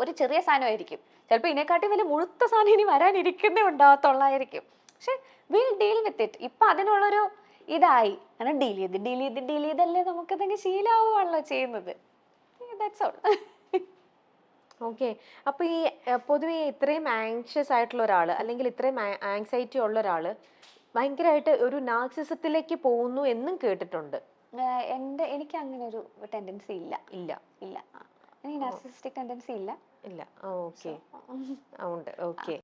ഒരു ചെറിയ സാധനമായിരിക്കും, ചിലപ്പോൾ ഇതിനെക്കാട്ടി വലിയ മുഴുത്ത സാധനം ഇനി വരാനിരിക്കുന്നേ ഉണ്ടാവത്തുള്ളായിരിക്കും. പക്ഷെ വിൽ ഡീൽ വിത്ത് ഇറ്റ്. ഇപ്പൊ അതിനുള്ളൊരു ഇതായി, അങ്ങനെ ഡീൽ ചെയ്തല്ലേ നമുക്കിതെങ്കിൽ ശീലമാവുകയാണല്ലോ ചെയ്യുന്നത്. That's all. ഓക്കെ. അപ്പൊ ഈ പൊതുവെ ഇത്രയും ആങ്ഷ്യസ് ആയിട്ടുള്ള ഒരാള് അല്ലെങ്കിൽ ഇത്രയും ആങ്സൈറ്റി ഉള്ള ഒരാള് ഭയങ്കരമായിട്ട് ഒരു നാർസിസത്തിലേക്ക് പോകുന്നു എന്നും കേട്ടിട്ടുണ്ട്. എനിക്ക് അങ്ങനെ ഒരു ടെൻഡൻസി ഇല്ല. ഇല്ല ഇല്ല, എനിക്ക് നാർസിസിസ്റ്റിക് ടെൻഡൻസി ഇല്ല. ഇല്ല. ഓക്കെ. ഉണ്ട്. ഓക്കെ.